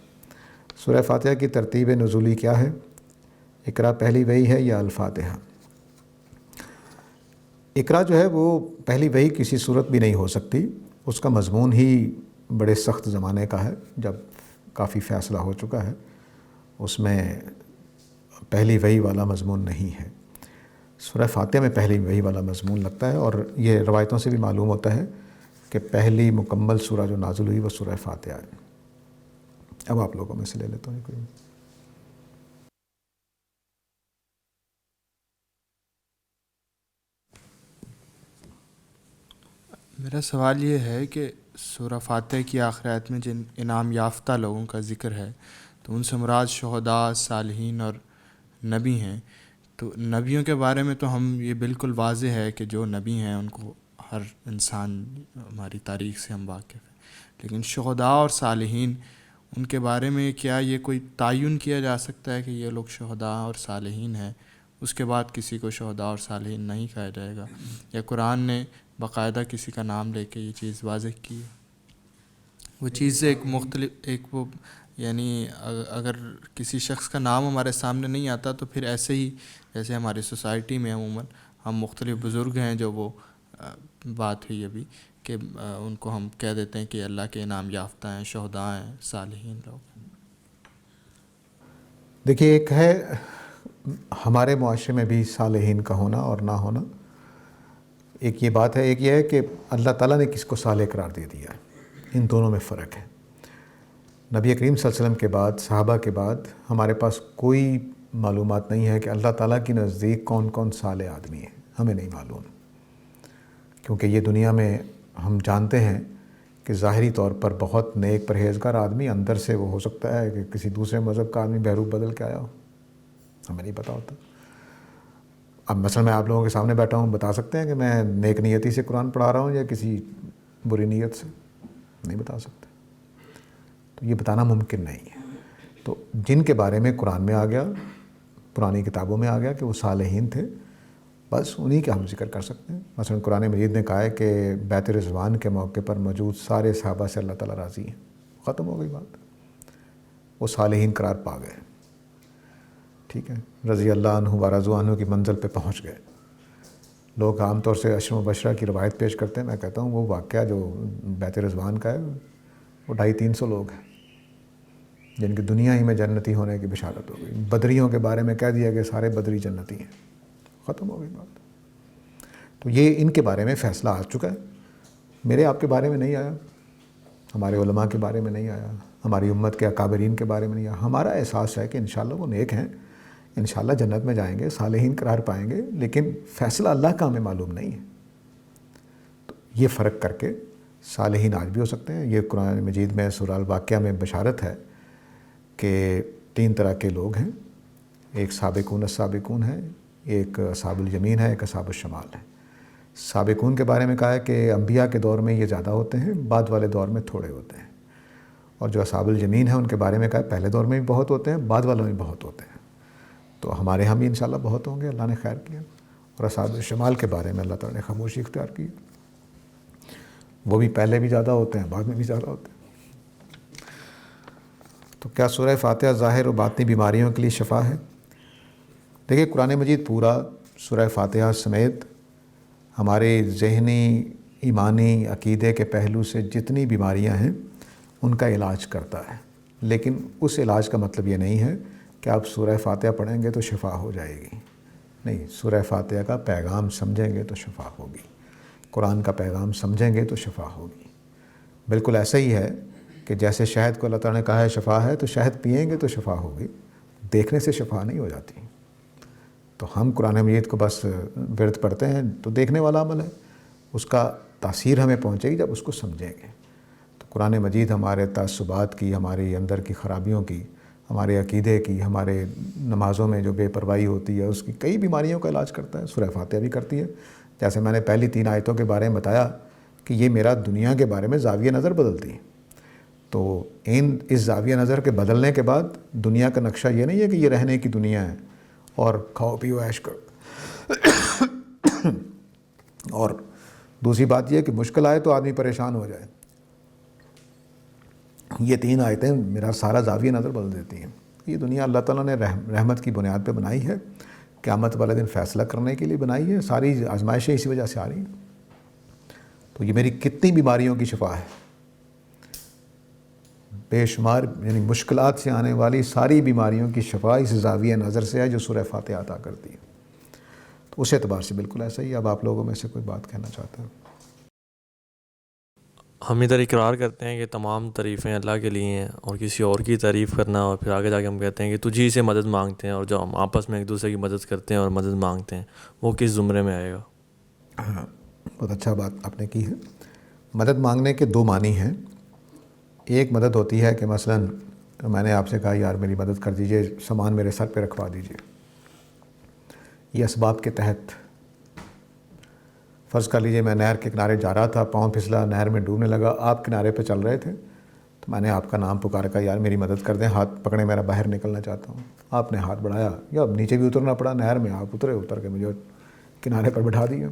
Speaker 2: سورہ فاتحہ کی ترتیب نزولی کیا ہے؟ اقرا پہلی وحی ہے یا الفاتحہ؟ اقرا جو ہے وہ پہلی وحی کسی صورت بھی نہیں ہو سکتی. اس کا مضمون ہی بڑے سخت زمانے کا ہے جب کافی فیصلہ ہو چکا ہے، اس میں پہلی وحی والا مضمون نہیں ہے. سورہ فاتحہ میں پہلی وحی والا مضمون لگتا ہے، اور یہ روایتوں سے بھی معلوم ہوتا ہے کہ پہلی مکمل سورہ جو نازل ہوئی وہ سورہ فاتحہ ہے. اب آپ لوگوں میں سے لے لیتا ہوں کوئی.
Speaker 6: میرا سوال یہ ہے کہ سورہ فاتحہ کی آخر آیت میں جن انعام یافتہ لوگوں کا ذکر ہے تو ان سے مراد شہداء، صالحین اور نبی ہیں. تو نبیوں کے بارے میں تو ہم یہ بالکل واضح ہے کہ جو نبی ہیں ان کو ہر انسان ہماری تاریخ سے ہم واقف ہیں، لیکن شہداء اور صالحین ان کے بارے میں کیا یہ کوئی تعین کیا جا سکتا ہے کہ یہ لوگ شہداء اور صالحین ہیں، اس کے بعد کسی کو شہداء اور صالحین نہیں کہا جائے گا، یا قرآن نے باقاعدہ کسی کا نام لے کے یہ چیز واضح کی ہے؟ وہ چیز ایک مختلف وہ یعنی اگر کسی شخص کا نام ہمارے سامنے نہیں آتا تو پھر ایسے ہی جیسے ہماری سوسائٹی میں عموماً ہم مختلف بزرگ ہیں جو وہ بات ہوئی ابھی کہ ان کو ہم کہہ دیتے ہیں کہ اللہ کے انعام یافتہ ہیں، شہداء ہیں، صالحین لوگ ہیں.
Speaker 2: دیکھیے، ایک ہے ہمارے معاشرے میں بھی صالحین کا ہونا اور نہ ہونا، ایک یہ بات ہے، ایک یہ ہے کہ اللہ تعالیٰ نے کس کو صالح قرار دے دیا ہے، ان دونوں میں فرق ہے۔ نبی کریم صلی اللہ علیہ وسلم کے بعد، صحابہ کے بعد ہمارے پاس کوئی معلومات نہیں ہے کہ اللہ تعالیٰ کی نزدیک کون کون صالح آدمی ہیں، ہمیں نہیں معلوم، کیونکہ یہ دنیا میں ہم جانتے ہیں کہ ظاہری طور پر بہت نیک پرہیزگار آدمی، اندر سے وہ ہو سکتا ہے کہ کسی دوسرے مذہب کا آدمی بہروپ بدل کے آیا ہو، ہمیں نہیں پتہ ہوتا۔ اب مثلا میں آپ لوگوں کے سامنے بیٹھا ہوں، بتا سکتے ہیں کہ میں نیک نیتی سے قرآن پڑھا رہا ہوں یا کسی بری نیت سے؟ نہیں بتا سکتے، تو یہ بتانا ممکن نہیں ہے۔ تو جن کے بارے میں قرآن میں آ گیا، پرانی کتابوں میں آ گیا کہ وہ صالحین تھے، بس انہی کا ہم ذکر کر سکتے ہیں۔ مثلا قرآن مجید نے کہا ہے کہ بیت رضوان کے موقع پر موجود سارے صحابہ سے اللہ تعالیٰ راضی ہیں، ختم ہو گئی بات، وہ صالحین قرار پا گئے، ٹھیک ہے، رضی اللہ عنہ و رضوا عنہ کی منزل پہ پہنچ گئے۔ لوگ عام طور سے عشر مبشرہ کی روایت پیش کرتے ہیں، میں کہتا ہوں وہ واقعہ جو بیت رضوان کا ہے وہ 250-300 لوگ ہیں جن کی دنیا ہی میں جنتی ہونے کی بشارت ہو گئی۔ بدریوں کے بارے میں کہہ دیا کہ سارے بدری جنتی ہیں، ختم ہو گئی بات۔ تو یہ ان کے بارے میں فیصلہ آ چکا ہے، میرے آپ کے بارے میں نہیں آیا، ہمارے علماء کے بارے میں نہیں آیا، ہماری امت کے اکابرین کے بارے میں نہیں آیا۔ ہمارا احساس ہے کہ انشاءاللہ وہ نیک ہیں، انشاءاللہ جنت میں جائیں گے، صالحین قرار پائیں گے، لیکن فیصلہ اللہ کا ہمیں معلوم نہیں ہے۔ تو یہ فرق کر کے صالحین آج بھی ہو سکتے ہیں۔ یہ قرآن مجید میں سورہ الواقعہ میں بشارت ہے کہ 3 طرح کے لوگ ہیں، ایک سابقون السابقون ہے، ایک اصحاب الیمین ہے، ایک اصحاب الشمال ہے۔ سابقون کے بارے میں کہا ہے کہ انبیاء کے دور میں یہ زیادہ ہوتے ہیں، بعد والے دور میں تھوڑے ہوتے ہیں، اور جو اصحاب الیمین ہیں ان کے بارے میں کہا ہے پہلے دور میں بھی بہت ہوتے ہیں، بعد والوں میں بہت ہوتے ہیں۔ تو ہمارے ہم بھی انشاءاللہ بہت ہوں گے، اللہ نے خیر کیا۔ اور اصحاب الشمال کے بارے میں اللہ تعالیٰ نے خاموشی اختیار کی، وہ بھی پہلے بھی زیادہ ہوتے ہیں، بعد میں بھی زیادہ ہوتے ہیں۔ تو کیا سورہ فاتحہ ظاہر و باطنی بیماریوں کے لیے شفا ہے؟ دیکھیے، قرآن مجید پورا سورہ فاتحہ سمیت ہمارے ذہنی، ایمانی، عقیدے کے پہلو سے جتنی بیماریاں ہیں ان کا علاج کرتا ہے، لیکن اس علاج کا مطلب یہ نہیں ہے کہ آپ سورہ فاتحہ پڑھیں گے تو شفا ہو جائے گی، نہیں، سورہ فاتحہ کا پیغام سمجھیں گے تو شفا ہوگی، قرآن کا پیغام سمجھیں گے تو شفا ہوگی۔ بالکل ایسا ہی ہے کہ جیسے شہد کو اللہ تعالیٰ نے کہا ہے شفا ہے، تو شہد پئیں گے تو شفا ہوگی، دیکھنے سے شفا نہیں ہو جاتی۔ تو ہم قرآن مجید کو بس ورد پڑھتے ہیں تو دیکھنے والا عمل ہے، اس کا تاثیر ہمیں پہنچے گی جب اس کو سمجھیں گے۔ تو قرآن مجید ہمارے تعصبات کی، ہمارے اندر کی خرابیوں کی، ہمارے عقیدے کی، ہمارے نمازوں میں جو بے پرواہی ہوتی ہے اس کی کئی بیماریوں کا علاج کرتا ہے، سورہ فاتحہ بھی کرتی ہے۔ جیسے میں نے پہلی 3 آیتوں کے بارے میں بتایا کہ یہ میرا دنیا کے بارے میں زاویہ نظر بدلتی ہے، تو اس زاویہ نظر کے بدلنے کے بعد دنیا کا نقشہ یہ نہیں ہے کہ یہ رہنے کی دنیا ہے اور کھاؤ پیو عیش کرو، اور دوسری بات یہ ہے کہ مشکل آئے تو آدمی پریشان ہو جائے۔ یہ 3 آیتیں میرا سارا زاویہ نظر بدل دیتی ہیں۔ یہ دنیا اللہ تعالیٰ نے رحمت کی بنیاد پہ بنائی ہے، قیامت والے دن فیصلہ کرنے کے لیے بنائی ہے، ساری آزمائشیں اسی وجہ سے آ رہی ہیں۔ تو یہ میری کتنی بیماریوں کی شفا ہے، بے شمار، یعنی مشکلات سے آنے والی ساری بیماریوں کی شفا اس زاویہ نظر سے ہے جو سورہ فاتحہ عطا کرتی ہے۔ تو اس اعتبار سے بالکل ایسا ہی ہے۔ اب آپ لوگوں میں سے کوئی بات کہنا چاہتا ہے؟
Speaker 7: ہم ادھر اقرار کرتے ہیں کہ تمام تعریفیں اللہ کے لیے ہیں، اور کسی اور کی تعریف کرنا، اور پھر آگے جا کے ہم کہتے ہیں کہ تجھی سے مدد مانگتے ہیں، اور جو ہم آپس میں ایک دوسرے کی مدد کرتے ہیں اور مدد مانگتے ہیں، وہ کس زمرے میں آئے گا؟
Speaker 2: ہاں، بہت اچھا بات آپ نے کی ہے۔ مدد مانگنے کے 2 معنی ہیں۔ ایک مدد ہوتی ہے کہ مثلا میں نے آپ سے کہا یار میری مدد کر دیجئے، سامان میرے سر پہ رکھوا دیجئے، یہ اسباب کے تحت۔ فرض کر لیجئے میں نہر کے کنارے جا رہا تھا، پاؤں پھسلا، نہر میں ڈوبنے لگا، آپ کنارے پہ چل رہے تھے، تو میں نے آپ کا نام پکارا، کہا یار میری مدد کر دیں، ہاتھ پکڑیں، میرا باہر نکلنا چاہتا ہوں۔ آپ نے ہاتھ بڑھایا، یا اب نیچے بھی اترنا پڑا نہر میں، آپ اترے، اتر کے مجھے کنارے پر بٹھا دیا،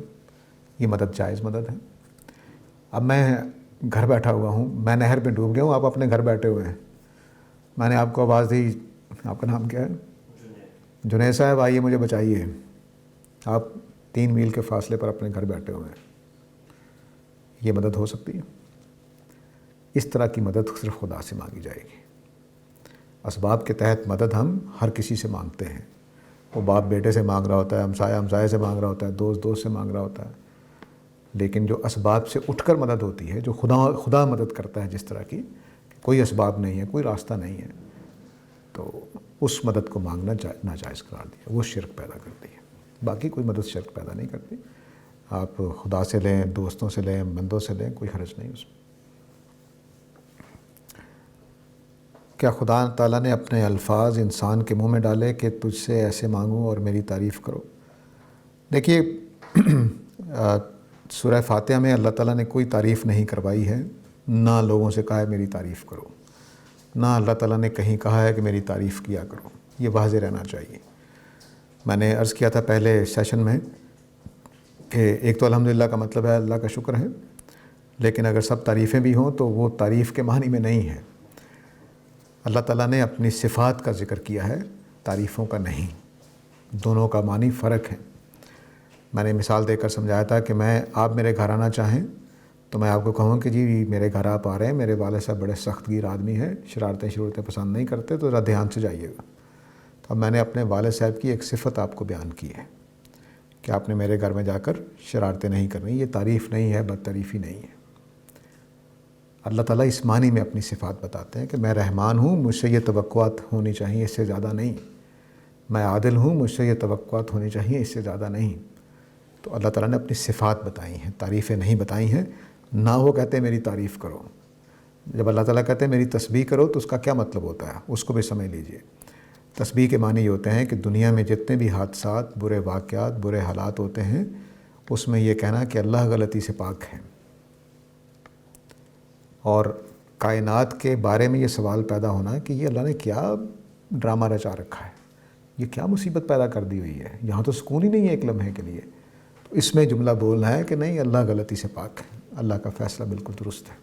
Speaker 2: یہ مدد جائز مدد ہے۔ اب میں گھر بیٹھا ہوا ہوں، میں نہر میں ڈوب گیا ہوں، آپ اپنے گھر بیٹھے ہوئے ہیں، میں نے آپ کو آواز دی، آپ کا نام کیا ہے؟ جنید صاحب آئیے مجھے بچائیے، آپ 3 میل کے فاصلے پر اپنے گھر بیٹھے ہوئے ہیں، یہ مدد ہو سکتی ہے؟ اس طرح کی مدد صرف خدا سے مانگی جائے گی۔ اسباب کے تحت مدد ہم ہر کسی سے مانگتے ہیں. وہ باپ بیٹے سے مانگ رہا ہوتا ہے, ہمسایہ سے مانگ رہا ہوتا ہے, دوست سے مانگ رہا ہوتا ہے. لیکن جو اسباب سے اٹھ کر مدد ہوتی ہے, جو خدا مدد کرتا ہے جس طرح کی, کوئی اسباب نہیں ہے, کوئی راستہ نہیں ہے, تو اس مدد کو مانگنا ناجائز قرار دیا. وہ شرک پیدا کرتی ہے. باقی کوئی مدد شرک پیدا نہیں کرتی. آپ خدا سے لیں, دوستوں سے لیں, بندوں سے لیں, کوئی حرج نہیں اس میں. کیا خدا تعالیٰ نے اپنے الفاظ انسان کے منہ میں ڈالے کہ تجھ سے ایسے مانگوں اور میری تعریف کرو؟ دیکھیے سورہ فاتحہ میں اللہ تعالیٰ نے کوئی تعریف نہیں کروائی ہے, نہ لوگوں سے کہا ہے میری تعریف کرو, نہ اللہ تعالیٰ نے کہیں کہا ہے کہ میری تعریف کیا کرو. یہ واضح رہنا چاہیے. میں نے عرض کیا تھا پہلے سیشن میں کہ ایک تو الحمدللہ کا مطلب ہے اللہ کا شکر ہے, لیکن اگر سب تعریفیں بھی ہوں تو وہ تعریف کے معنی میں نہیں ہے. اللہ تعالیٰ نے اپنی صفات کا ذکر کیا ہے, تعریفوں کا نہیں. دونوں کا معنی فرق ہے. میں نے مثال دے کر سمجھایا تھا کہ آپ میرے گھر آنا چاہیں تو میں آپ کو کہوں کہ جی میرے گھر آپ آ رہے ہیں, میرے والد صاحب بڑے سخت گیر آدمی ہیں, شرارتیں پسند نہیں کرتے, تو ذرا دھیان سے جائیے گا. تو اب میں نے اپنے والد صاحب کی ایک صفت آپ کو بیان کی ہے کہ آپ نے میرے گھر میں جا کر شرارتیں نہیں کرنی. یہ تعریف نہیں ہے, بدتعریفی نہیں ہے. اللہ تعالیٰ اس معنی میں اپنی صفات بتاتے ہیں کہ میں رحمان ہوں, مجھ سے یہ توقعات ہونی چاہیے, اس سے زیادہ نہیں. میں عادل ہوں, مجھ سے یہ توقعات ہونی چاہیے, اس سے زیادہ نہیں. تو اللہ تعالیٰ نے اپنی صفات بتائی ہیں, تعریفیں نہیں بتائی ہیں. نہ وہ کہتے ہیں میری تعریف کرو. جب اللہ تعالیٰ کہتے ہیں میری تسبیح کرو تو اس کا کیا مطلب ہوتا ہے, اس کو بھی سمجھ لیجئے. تسبیح کے معنی یہ ہوتے ہیں کہ دنیا میں جتنے بھی حادثات, برے واقعات, برے حالات ہوتے ہیں, اس میں یہ کہنا کہ اللہ غلطی سے پاک ہے. اور کائنات کے بارے میں یہ سوال پیدا ہونا کہ یہ اللہ نے کیا ڈرامہ رچا رکھا ہے, یہ کیا مصیبت پیدا کر دی ہوئی ہے, یہاں تو سکون ہی نہیں ہے ایک لمحے کے لیے. تو اس میں جملہ بولنا ہے کہ نہیں, اللہ غلطی سے پاک ہے, اللہ کا فیصلہ بالکل درست ہے.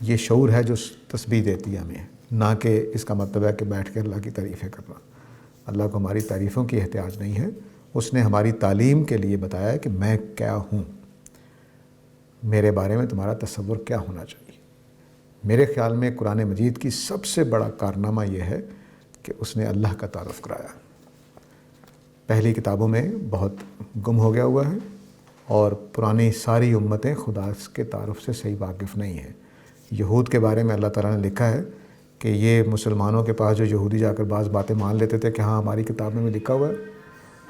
Speaker 2: یہ شعور ہے جو تسبیح دیتی ہے ہمیں, نہ کہ اس کا مطلب ہے کہ بیٹھ کے اللہ کی تعریفیں کرنا. اللہ کو ہماری تعریفوں کی احتیاج نہیں ہے. اس نے ہماری تعلیم کے لیے بتایا ہے کہ میں کیا ہوں, میرے بارے میں تمہارا تصور کیا ہونا چاہیے. میرے خیال میں قرآن مجید کی سب سے بڑا کارنامہ یہ ہے کہ اس نے اللہ کا تعارف کرایا. پہلی کتابوں میں بہت گم ہو گیا ہوا ہے, اور پرانی ساری امتیں خدا کے تعارف سے صحیح واقف نہیں ہیں. یہود کے بارے میں اللہ تعالیٰ نے لکھا ہے کہ یہ مسلمانوں کے پاس جو یہودی جا کر بعض باتیں مان لیتے تھے کہ ہاں ہماری کتاب میں بھی لکھا ہوا ہے,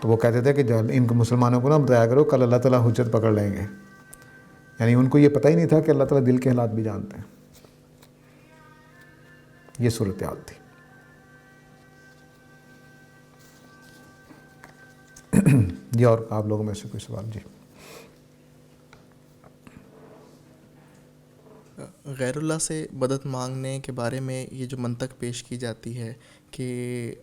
Speaker 2: تو وہ کہتے تھے کہ ان مسلمانوں کو نہ بتایا کرو, کل اللہ تعالیٰ حجت پکڑ لیں گے. یعنی ان کو یہ پتہ ہی نہیں تھا کہ اللہ تعالیٰ دل کے حالات بھی جانتے ہیں. یہ صورتحال تھی. جی اور آپ لوگوں میں سے کوئی سوال؟ جی.
Speaker 8: غیر اللہ سے مدد مانگنے کے بارے میں یہ جو منطق پیش کی جاتی ہے کہ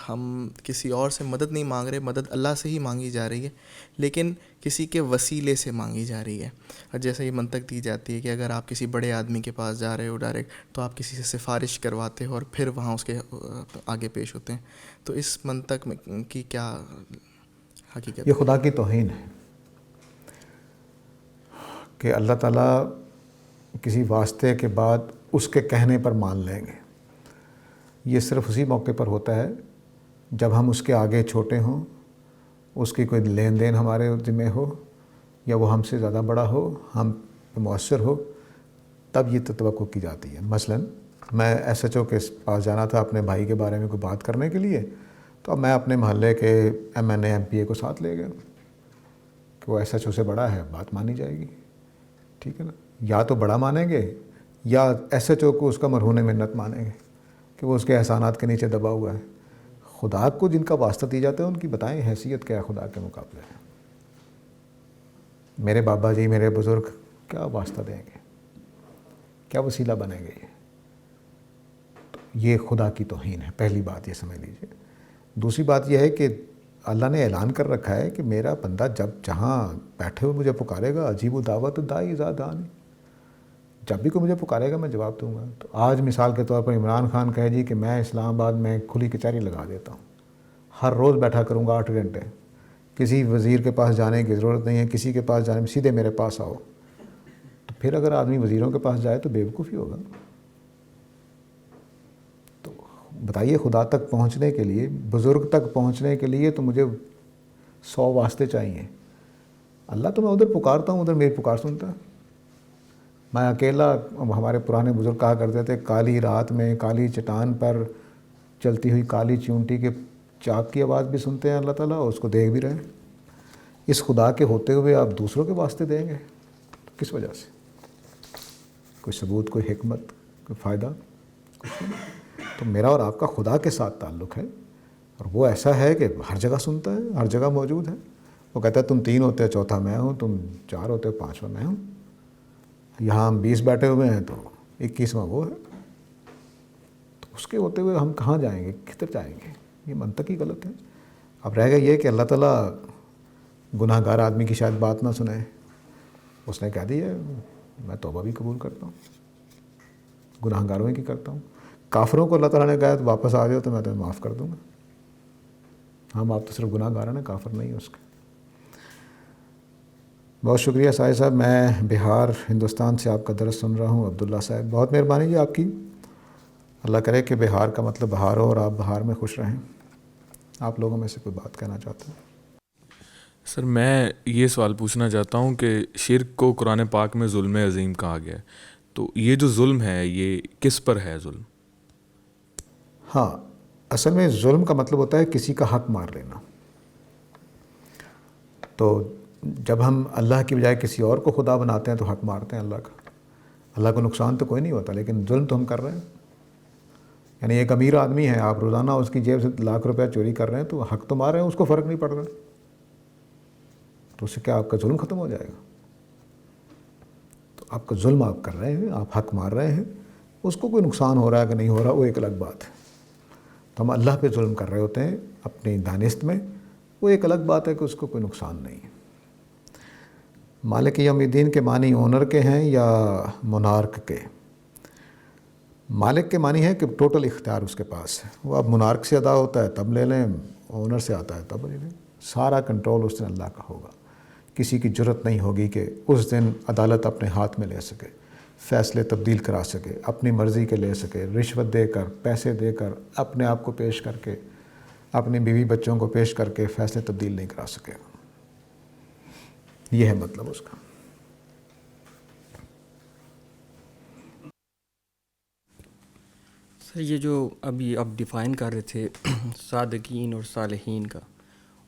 Speaker 8: ہم کسی اور سے مدد نہیں مانگ رہے, مدد اللہ سے ہی مانگی جا رہی ہے, لیکن کسی کے وسیلے سے مانگی جا رہی ہے. اور جیسے یہ منطق دی جاتی ہے کہ اگر آپ کسی بڑے آدمی کے پاس جا رہے ہو ڈائریکٹ, تو آپ کسی سے سفارش کرواتے ہو اور پھر وہاں اس کے آگے پیش ہوتے ہیں. تو اس منطق میں کی کیا حقیقت؟
Speaker 2: یہ خدا کی توہین ہے کہ اللہ تعالیٰ کسی واسطے کے بعد اس کے کہنے پر مان لیں گے. یہ صرف اسی موقع پر ہوتا ہے جب ہم اس کے آگے چھوٹے ہوں, اس کی کوئی لین دین ہمارے ذمہ ہو, یا وہ ہم سے زیادہ بڑا ہو, ہم پہ مؤثر ہو, تب یہ توقع کی جاتی ہے. مثلا میں ایس ایچ او کے پاس جانا تھا اپنے بھائی کے بارے میں کوئی بات کرنے کے لیے, تو اب میں اپنے محلے کے M N A M P A کو ساتھ لے گیا کہ وہ ایس ایچ او سے بڑا ہے, بات مانی جائے گی. ٹھیک ہے نا. یا تو بڑا مانیں گے, یا ایس ایچ او کو اس کا مرہون منت مانیں گے کہ وہ اس کے احسانات کے نیچے دبا ہوا ہے. خدا کو جن کا واسطہ دی جاتا ہے ان کی بتائیں حیثیت کیا ہے خدا کے مقابلے میں. میرے بابا جی, میرے بزرگ کیا واسطہ دیں گے, کیا وسیلہ بنیں گے؟ یہ خدا کی توہین ہے. پہلی بات یہ سمجھ لیجئے. دوسری بات یہ ہے کہ اللہ نے اعلان کر رکھا ہے کہ میرا بندہ جب جہاں بیٹھے ہوئے مجھے پکارے گا, عجیب دعوت داعی اذا دعانی, جب بھی کوئی مجھے پکارے گا میں جواب دوں گا. تو آج مثال کے طور پر عمران خان کہے جی کہ میں اسلام آباد میں کھلی کچہری لگا دیتا ہوں, ہر روز بیٹھا کروں گا 8 گھنٹے, کسی وزیر کے پاس جانے کی ضرورت نہیں ہے, کسی کے پاس جانے میں سیدھے میرے پاس آؤ. تو پھر اگر آدمی وزیروں کے پاس جائے تو بے وقوفی ہوگا. تو بتائیے خدا تک پہنچنے کے لیے، بزرگ تک پہنچنے کے لیے تو مجھے 100 واسطے چاہیے. اللہ تو میں ادھر پکارتا ہوں، ادھر میری پکار سنتا ہے. میں اکیلا، ہمارے پرانے بزرگ کہا کرتے تھے کالی رات میں کالی چٹان پر چلتی ہوئی کالی چونٹی کے چاک کی آواز بھی سنتے ہیں اللہ تعالیٰ، اور اس کو دیکھ بھی رہے ہیں. اس خدا کے ہوتے ہوئے آپ دوسروں کے واسطے دیں گے کس وجہ سے؟ کوئی ثبوت، کوئی حکمت، کوئی فائدہ کچھ نہیں. تو میرا اور آپ کا خدا کے ساتھ تعلق ہے، اور وہ ایسا ہے کہ ہر جگہ سنتا ہے، ہر جگہ موجود ہے. وہ کہتا ہے تم 3 ہوتے ہو، چوتھا میں ہوں، تم 4 ہوتے ہو، 5واں میں ہوں. یہاں ہم 20 بیٹھے ہوئے ہیں تو 21واں وہ ہے. تو اس کے ہوتے ہوئے ہم کہاں جائیں گے، کدھر جائیں گے؟ یہ منطق ہی غلط ہے. اب رہ گیا یہ کہ اللہ تعالیٰ گناہ گار آدمی کی شاید بات نہ سنائے. اس نے کہہ دیا میں توبہ بھی قبول کرتا ہوں، گناہ گاروں کی کرتا ہوں. کافروں کو اللہ تعالیٰ نے کہا تو واپس آ جاؤ تو میں تمہیں معاف کر دوں گا. ہم آپ تو صرف گناہ گار ہیں، کافر نہیں ہیں اس کے. بہت شکریہ ساحل صاحب. میں بہار ہندوستان سے آپ کا درس سن رہا ہوں. عبداللہ صاحب، بہت مہربانی جی آپ کی. اللہ کرے کہ بہار کا مطلب بہار ہو اور آپ بہار میں خوش رہیں. آپ لوگوں میں سے کوئی بات کہنا چاہتے ہیں؟
Speaker 4: سر میں یہ سوال پوچھنا چاہتا ہوں کہ شرک کو قرآن پاک میں ظلم عظیم کہا گیا ہے، تو یہ جو ظلم ہے یہ کس پر ہے ظلم؟
Speaker 2: ہاں، اصل میں ظلم کا مطلب ہوتا ہے کسی کا حق مار لینا. تو جب ہم اللہ کی بجائے کسی اور کو خدا بناتے ہیں تو حق مارتے ہیں اللہ کا. اللہ کو نقصان تو کوئی نہیں ہوتا، لیکن ظلم تو ہم کر رہے ہیں. یعنی ایک امیر آدمی ہے، آپ روزانہ اس کی جیب سے لاکھ روپیہ چوری کر رہے ہیں تو حق تو مار رہے ہیں، اس کو فرق نہیں پڑ رہا. تو اس سے کیا آپ کا ظلم ختم ہو جائے گا؟ تو آپ کا ظلم آپ کر رہے ہیں، آپ حق مار رہے ہیں. اس کو کوئی نقصان ہو رہا ہے کہ نہیں ہو رہا وہ ایک الگ بات ہے. تو ہم اللہ پہ ظلم کر رہے ہوتے ہیں اپنی دانست میں، وہ ایک الگ بات ہے کہ اس کو کوئی نقصان نہیں ہے. مالک یوم الدین کے معنی اونر کے ہیں یا مونارک کے؟ مالک کے معنی ہے کہ ٹوٹل اختیار اس کے پاس ہے. وہ اب مونارک سے ادا ہوتا ہے تب لے لیں، اونر سے آتا ہے تب لے لیں. سارا کنٹرول اس دن اللہ کا ہوگا. کسی کی جرت نہیں ہوگی کہ اس دن عدالت اپنے ہاتھ میں لے سکے، فیصلے تبدیل کرا سکے، اپنی مرضی کے لے سکے، رشوت دے کر، پیسے دے کر، اپنے آپ کو پیش کر کے، اپنی بیوی بچوں کو پیش کر کے فیصلے تبدیل نہیں کرا سکے. یہ ہے مطلب اس کا.
Speaker 9: سر یہ جو ابھی آپ ڈیفائن کر رہے تھے صادقین اور صالحین کا،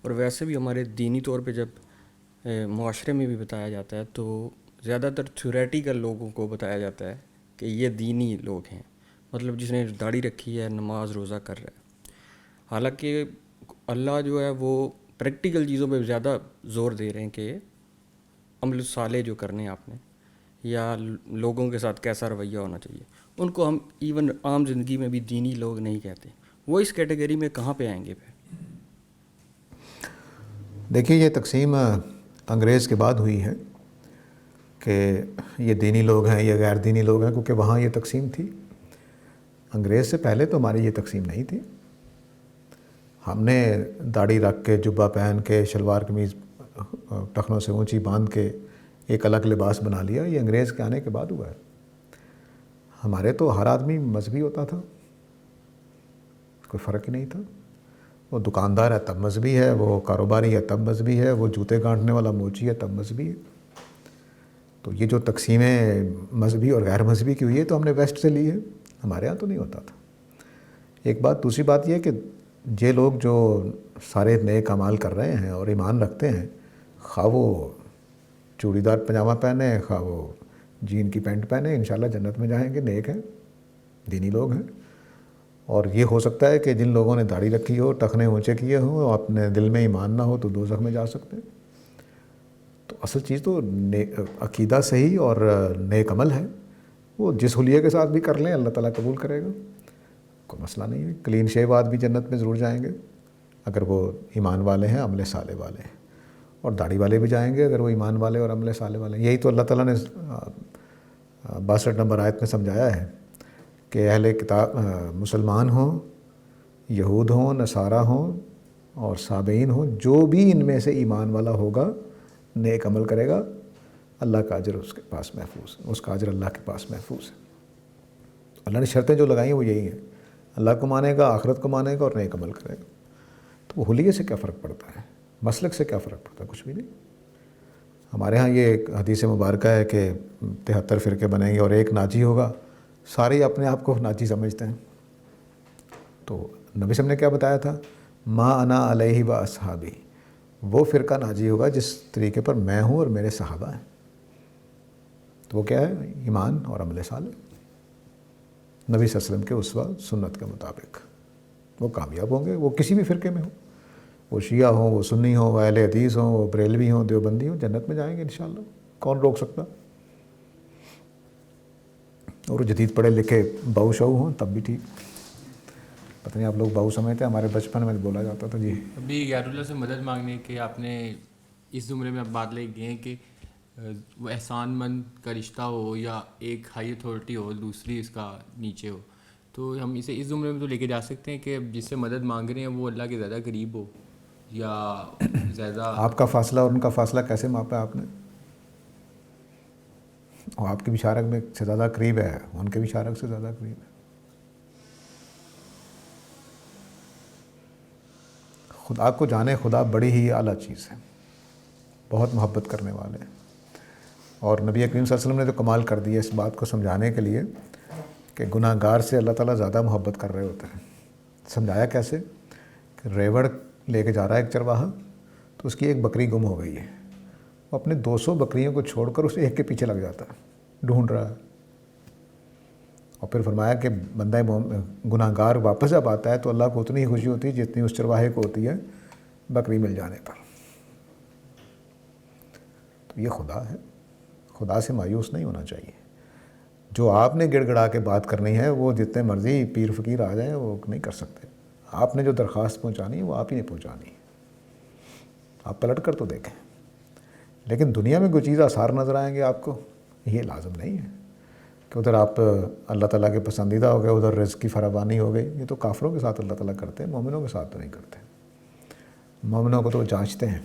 Speaker 9: اور ویسے بھی ہمارے دینی طور پہ جب معاشرے میں بھی بتایا جاتا ہے تو زیادہ تر تھیوریٹیکل لوگوں کو بتایا جاتا ہے کہ یہ دینی لوگ ہیں، مطلب جس نے داڑھی رکھی ہے، نماز روزہ کر رہا ہے. حالانکہ اللہ جو ہے وہ پریکٹیکل چیزوں پہ زیادہ زور دے رہے ہیں کہ عمل صالح جو کرنے ہیں آپ نے، یا لوگوں کے ساتھ کیسا رویہ ہونا چاہیے، ان کو ہم ایون عام زندگی میں بھی دینی لوگ نہیں کہتے. وہ اس کیٹیگری میں کہاں پہ آئیں گے پھر؟
Speaker 2: دیکھیے یہ تقسیم انگریز کے بعد ہوئی ہے کہ یہ دینی لوگ ہیں، یہ غیر دینی لوگ ہیں، کیونکہ وہاں یہ تقسیم تھی. انگریز سے پہلے تو ہماری یہ تقسیم نہیں تھی. ہم نے داڑھی رکھ کے، جبہ پہن کے، شلوار قمیض ٹخنوں سے اونچی باندھ کے ایک الگ لباس بنا لیا. یہ انگریز کے آنے کے بعد ہوا ہے. ہمارے تو ہر آدمی مذہبی ہوتا تھا، کوئی فرق ہی نہیں تھا. وہ دکاندار ہے تب مذہبی ہے، وہ کاروباری ہے تب مذہبی ہے، وہ جوتے گانٹنے والا موچی ہے تب مذہبی ہے. تو یہ جو تقسیمیں مذہبی اور غیر مذہبی کی ہوئی ہے تو ہم نے ویسٹ سے لی ہے، ہمارے ہاں تو نہیں ہوتا تھا. ایک بات. دوسری بات یہ ہے کہ یہ لوگ جو سارے نیک اعمال کر رہے ہیں اور ایمان رکھتے ہیں، خواہ وہ چوڑی دار پجامہ پہنے، خواہ وہ جین کی پینٹ پہنے، انشاءاللہ جنت میں جائیں گے. نیک ہیں، دینی لوگ ہیں. اور یہ ہو سکتا ہے کہ جن لوگوں نے داڑھی رکھی ہو، ٹخنے اونچے کیے ہوں، اپنے دل میں ایمان نہ ہو تو دوزخ میں جا سکتے ہیں. تو اصل چیز تو عقیدہ صحیح اور نیک عمل ہے. وہ جس حلیے کے ساتھ بھی کر لیں اللہ تعالیٰ قبول کرے گا، کوئی مسئلہ نہیں ہے. کلین شیو آدمی جنت میں ضرور جائیں گے اگر وہ ایمان والے ہیں، عمل صالح والے ہیں. اور داڑھی والے بھی جائیں گے اگر وہ ایمان والے اور عمل صالح والے ہیں. یہی تو اللہ تعالیٰ نے 62 نمبر آیت میں سمجھایا ہے کہ اہل کتاب مسلمان ہوں، یہود ہوں، نصارہ ہوں اور سابعین ہوں، جو بھی ان میں سے ایمان والا ہوگا، نیک عمل کرے گا، اللہ کا اجر اس کے پاس محفوظ ہے، اس کا اجر اللہ کے پاس محفوظ ہے. اللہ نے شرطیں جو لگائی ہیں وہ یہی ہیں. اللہ کو مانے گا، آخرت کو مانے گا اور نیک عمل کرے گا. تو وہ حلیے سے کیا فرق پڑتا ہے، مسلک سے کیا فرق پڑتا ہے؟ کچھ بھی نہیں. ہمارے ہاں یہ ایک حدیث مبارکہ ہے کہ 73 فرقے بنیں گے اور ایک ناجی ہوگا. سارے ہی اپنے آپ کو ناجی سمجھتے ہیں. تو نبی صلی اللہ علیہ وسلم نے کیا بتایا تھا؟ ما انا علیہ و اصحابی، وہ فرقہ ناجی ہوگا جس طریقے پر میں ہوں اور میرے صحابہ ہیں. تو وہ کیا ہے؟ ایمان اور عمل صالح، نبی صلی اللہ علیہ وسلم کے اسوہ سنت کے مطابق. وہ کامیاب ہوں گے، وہ کسی بھی فرقے میں ہوں، وہ شیعہ ہوں، وہ سنی ہوں، وہ اہل حدیث ہوں، وہ بریلوی ہوں، دیوبندی ہوں، جنت میں جائیں گے انشاءاللہ. کون روک سکتا؟ اور جدید پڑھے لکھے باؤ شاؤ ہوں تب بھی ٹھیک. پتہ نہیں آپ لوگ باؤ سمجھتے ہیں، ہمارے بچپن میں بولا جاتا تھا. جی
Speaker 3: ابھی غیر اللہ سے مدد مانگنے کے آپ نے اس زمرے میں بات لے گئے ہیں کہ وہ احسان مند کا رشتہ ہو یا ایک ہائی اتھارٹی ہو، دوسری اس کا نیچے ہو. تو ہم اسے اس زمرے میں تو لے کے جا سکتے ہیں کہ جس سے مدد مانگ رہے ہیں وہ اللہ کے زیادہ قریب ہو یا زیادہ.
Speaker 2: آپ کا فاصلہ اور ان کا فاصلہ کیسے ماپا آپ نے؟ اور آپ کے بھی شارک میں سے زیادہ قریب ہے، ان کے بھی شارک سے زیادہ قریب ہے. خدا کو جانے، خدا بڑی ہی اعلیٰ چیز ہے، بہت محبت کرنے والے ہیں. اور نبی کریم صلی اللہ علیہ وسلم نے تو کمال کر دیا اس بات کو سمجھانے کے لیے کہ گناہ گار سے اللہ تعالیٰ زیادہ محبت کر رہے ہوتے ہیں. سمجھایا کیسے؟ کہ ریوڑ لے کے جا رہا ہے ایک چرواہا، تو اس کی ایک بکری گم ہو گئی ہے. وہ اپنے 200 بکریوں کو چھوڑ کر اس ایک کے پیچھے لگ جاتا ہے، ڈھونڈ رہا ہے. اور پھر فرمایا کہ بندہ گناہ گار واپس جب آتا ہے تو اللہ کو اتنی خوشی ہوتی ہے جتنی اس چرواہے کو ہوتی ہے بکری مل جانے پر. تو یہ خدا ہے، خدا سے مایوس نہیں ہونا چاہیے. جو آپ نے گڑ گڑا کے بات کرنی ہے وہ جتنے مرضی پیر فقیر آ جائیں وہ نہیں کر سکتے. آپ نے جو درخواست پہنچانی ہے وہ آپ ہی نے پہنچانی ہے. آپ پلٹ کر تو دیکھیں. لیکن دنیا میں کوئی چیز آثار نظر آئیں گے آپ کو، یہ لازم نہیں ہے کہ ادھر آپ اللہ تعالیٰ کے پسندیدہ ہو گئے، ادھر رزق کی فراوانی ہو گئی. یہ تو کافروں کے ساتھ اللہ تعالیٰ کرتے ہیں، مومنوں کے ساتھ تو نہیں کرتے. مومنوں کو تو جانچتے ہیں.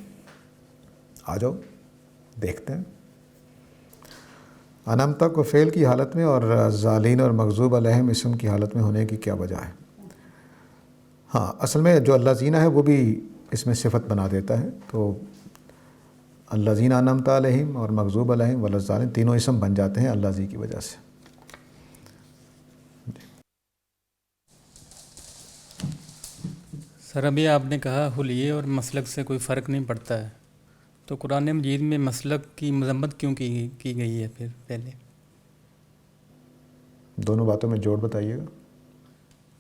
Speaker 2: آ جاؤ دیکھتے ہیں. انمتا کو فعل کی حالت میں اور ظالین اور مغضوب علیہم اسم کی حالت میں ہونے کی کیا وجہ ہے؟ ہاں، اصل میں جو اللہ زینہ ہے وہ بھی اس میں صفت بنا دیتا ہے. تو اللہ زینہ انمتا علیہم اور مغضوب علیہم والظالین تینوں اسم بن جاتے ہیں اللہ زی کی وجہ سے.
Speaker 10: سر ابھی آپ نے کہا حلیے اور مسلک سے کوئی فرق نہیں پڑتا ہے، تو قرآن مجید میں مسلک کی مذمت کیوں کی گئی ہے پھر پہلے؟
Speaker 2: دونوں باتوں میں جوڑ بتائیے گا.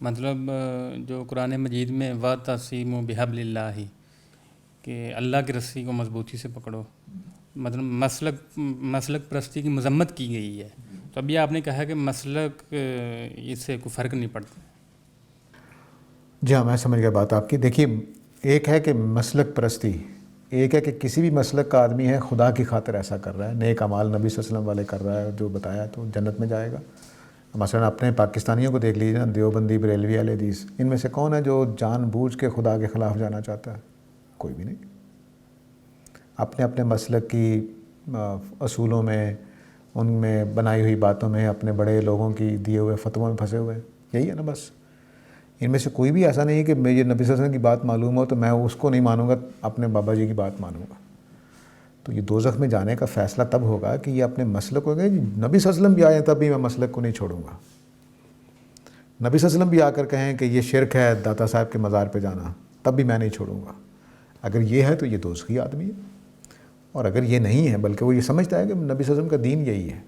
Speaker 10: مطلب جو قرآن مجید میں وَتَعْصِمُوا بِحَبْلِ اللَّهِ کہ اللہ کی رسی کو مضبوطی سے پکڑو، مطلب مسلک پرستی کی مذمت کی گئی ہے. تو ابھی آپ نے کہا کہ مسلک اس سے کوئی فرق نہیں پڑتا.
Speaker 2: جی ہاں، میں سمجھ گیا بات آپ کی. دیکھیے، ایک ہے کہ مسلک پرستی، ایک ہے کہ کسی بھی مسلک کا آدمی ہے خدا کی خاطر ایسا کر رہا ہے، نیک اعمال نبی صلی اللہ علیہ وسلم والے کر رہا ہے جو بتایا تو جنت میں جائے گا. مثلا اپنے پاکستانیوں کو دیکھ لیجیے نا، دیوبندی، بریلوی، اہل حدیث، ان میں سے کون ہے جو جان بوجھ کے خدا کے خلاف جانا چاہتا ہے؟ کوئی بھی نہیں. اپنے اپنے مسلک کی اصولوں میں، ان میں بنائی ہوئی باتوں میں، اپنے بڑے لوگوں کی دیے ہوئے فتووں میں پھنسے ہوئے. یہی ہے نا بس. ان میں سے کوئی بھی ایسا نہیں ہے کہ مجھے نبی صلی اللہ علیہ وسلم کی بات معلوم ہو تو میں اس کو نہیں مانوں گا، اپنے بابا جی کی بات مانوں گا. تو یہ دوزخ میں جانے کا فیصلہ تب ہوگا کہ یہ اپنے مسلک ہو گئے. نبی صلی اللہ علیہ وسلم بھی آئے تب بھی میں مسلک کو نہیں چھوڑوں گا. نبی صلی اللہ علیہ وسلم بھی آ کر کہیں کہ یہ شرک ہے داتا صاحب کے مزار پہ جانا، تب بھی میں نہیں چھوڑوں گا. اگر یہ ہے تو یہ دوزخی آدمی ہے. اور اگر یہ نہیں ہے بلکہ وہ یہ سمجھتا ہے کہ نبی صلی اللہ علیہ وسلم کا دین یہی ہے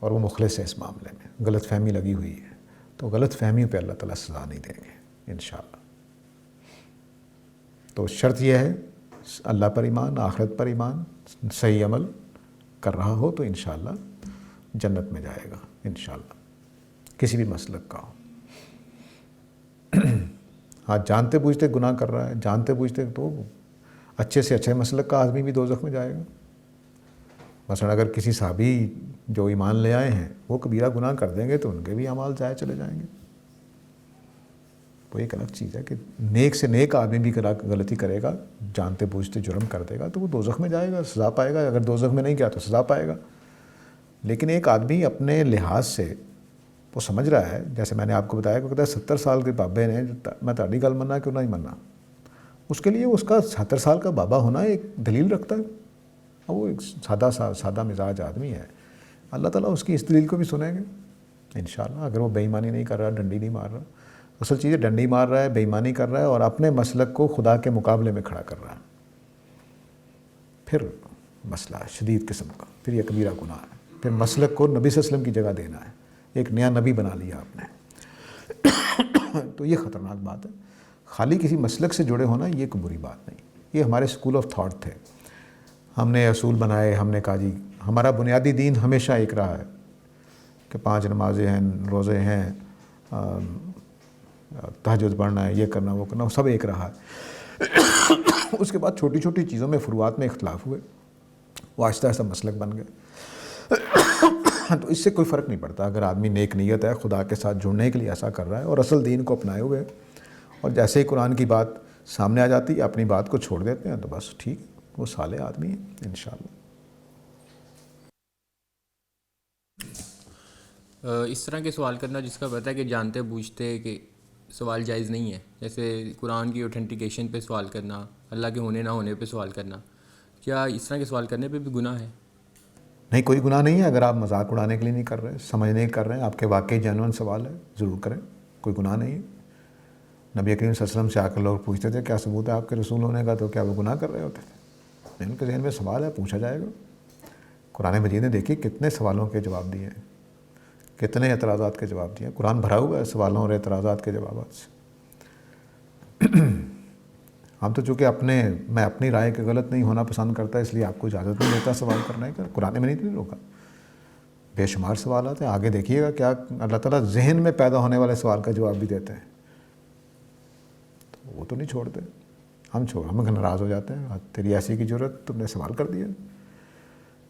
Speaker 2: اور وہ مخلص ہے اس معاملے میں، غلط فہمی لگی ہوئی ہے، تو غلط فہمیوں پہ اللہ تعالیٰ سزا نہیں دیں گے انشاءاللہ. تو شرط یہ ہے اللہ پر ایمان، آخرت پر ایمان، صحیح عمل کر رہا ہو تو انشاءاللہ جنت میں جائے گا انشاءاللہ، کسی بھی مسلک کا ہو. ہاں، جانتے بوجھتے گناہ کر رہا ہے، جانتے بوجھتے تو اچھے سے اچھے مسلک کا آدمی بھی دوزخ میں جائے گا. مثلا اگر کسی صحابی جو ایمان لے آئے ہیں وہ کبیرہ گناہ کر دیں گے تو ان کے بھی اعمال ضائع چلے جائیں گے. وہ ایک الگ چیز ہے کہ نیک سے نیک آدمی بھی غلطی کرے گا، جانتے بوجھتے جرم کر دے گا تو وہ دوزخ میں جائے گا، سزا پائے گا. اگر دوزخ میں نہیں گیا تو سزا پائے گا. لیکن ایک آدمی اپنے لحاظ سے وہ سمجھ رہا ہے، جیسے میں نے آپ کو بتایا کہ کہتا ہے 70 سال کے بابے نے میں تہاڈی گل مننا کیوں نہیں مننا، اس کے لیے اس کا 70 سال کا بابا ہونا ایک دلیل رکھتا ہے، اور وہ ایک سادہ مزاج آدمی ہے. اللہ تعالیٰ اس کی اس دلیل کو بھی سنیں گے انشاءاللہ. اگر وہ بے ایمانی نہیں کر رہا، ڈنڈی نہیں مار رہا. اصل چیز ہے ڈنڈی مار رہا ہے، بے ایمانی کر رہا ہے اور اپنے مسلک کو خدا کے مقابلے میں کھڑا کر رہا ہے، پھر مسئلہ ہے شدید قسم کا، پھر یہ کبیرہ گناہ ہے. پھر مسلک کو نبی صلی اللہ علیہ وسلم کی جگہ دینا ہے، ایک نیا نبی بنا لیا آپ نے. تو یہ خطرناک بات ہے. خالی کسی مسلک سے جڑے ہونا یہ کوئی بری بات نہیں. یہ ہمارے اسکول آف تھاٹ تھے، ہم نے اصول بنائے، ہم نے کہا جی ہمارا بنیادی دین ہمیشہ ایک رہا ہے کہ 5 نمازیں ہیں، روزے ہیں، تہجد پڑھنا ہے، یہ کرنا وہ کرنا، وہ سب ایک رہا ہے. اس کے بعد چھوٹی چھوٹی چیزوں میں فروعات میں اختلاف ہوئے، وہ آہستہ آہستہ مسلک بن گئے. تو اس سے کوئی فرق نہیں پڑتا اگر آدمی نیک نیت ہے، خدا کے ساتھ جڑنے کے لیے ایسا کر رہا ہے اور اصل دین کو اپنائے ہوئے، اور جیسے ہی قرآن کی بات سامنے آ جاتی ہے اپنی بات کو چھوڑ دیتے ہیں، تو بس ٹھیک، وہ صالح آدمی ہے انشاءاللہ.
Speaker 3: اس طرح کے سوال کرنا جس کا پتہ ہے کہ جانتے بوجھتے کہ سوال جائز نہیں ہے، جیسے قرآن کی اوتھینٹیکیشن پہ سوال کرنا، اللہ کے ہونے نہ ہونے پہ سوال کرنا، کیا اس طرح کے سوال کرنے پہ بھی گناہ ہے؟
Speaker 2: نہیں، کوئی گناہ نہیں ہے. اگر آپ مذاق اڑانے کے لیے نہیں کر رہے، سمجھنے کر رہے ہیں، آپ کے واقعی جینوئن سوال ہے، ضرور کریں، کوئی گناہ نہیں ہے. نبی کریم صلی اللہ علیہ وسلم سے آ کر لوگ پوچھتے تھے کیا ثبوت ہے آپ کے رسول ہونے کا، تو کیا وہ گناہ کر رہے ہوتے تھے؟ ان کے ذہن میں سوال ہے، پوچھا جائے گا. قرآن مجید نے دیکھی کتنے سوالوں کے جواب دیے ہیں، کتنے اعتراضات کے جواب دیے ہیں. قرآن بھرا ہوا ہے سوالوں اور اعتراضات کے جوابات سے. ہم تو چونکہ میں اپنی رائے کے غلط نہیں ہونا پسند کرتا، اس لیے آپ کو اجازت نہیں دیتا سوال کرنے کا. قرآن میں نہیں روکا، بے شمار سوالات ہیں. آگے دیکھیے گا کیا اللہ تعالیٰ ذہن میں پیدا ہونے والے سوال کا جواب بھی دیتے ہیں. تو وہ تو نہیں چھوڑتے، ہم ناراض ہو جاتے ہیں، تیری ایسی کی ضرورت، تم نے سوال کر دیا.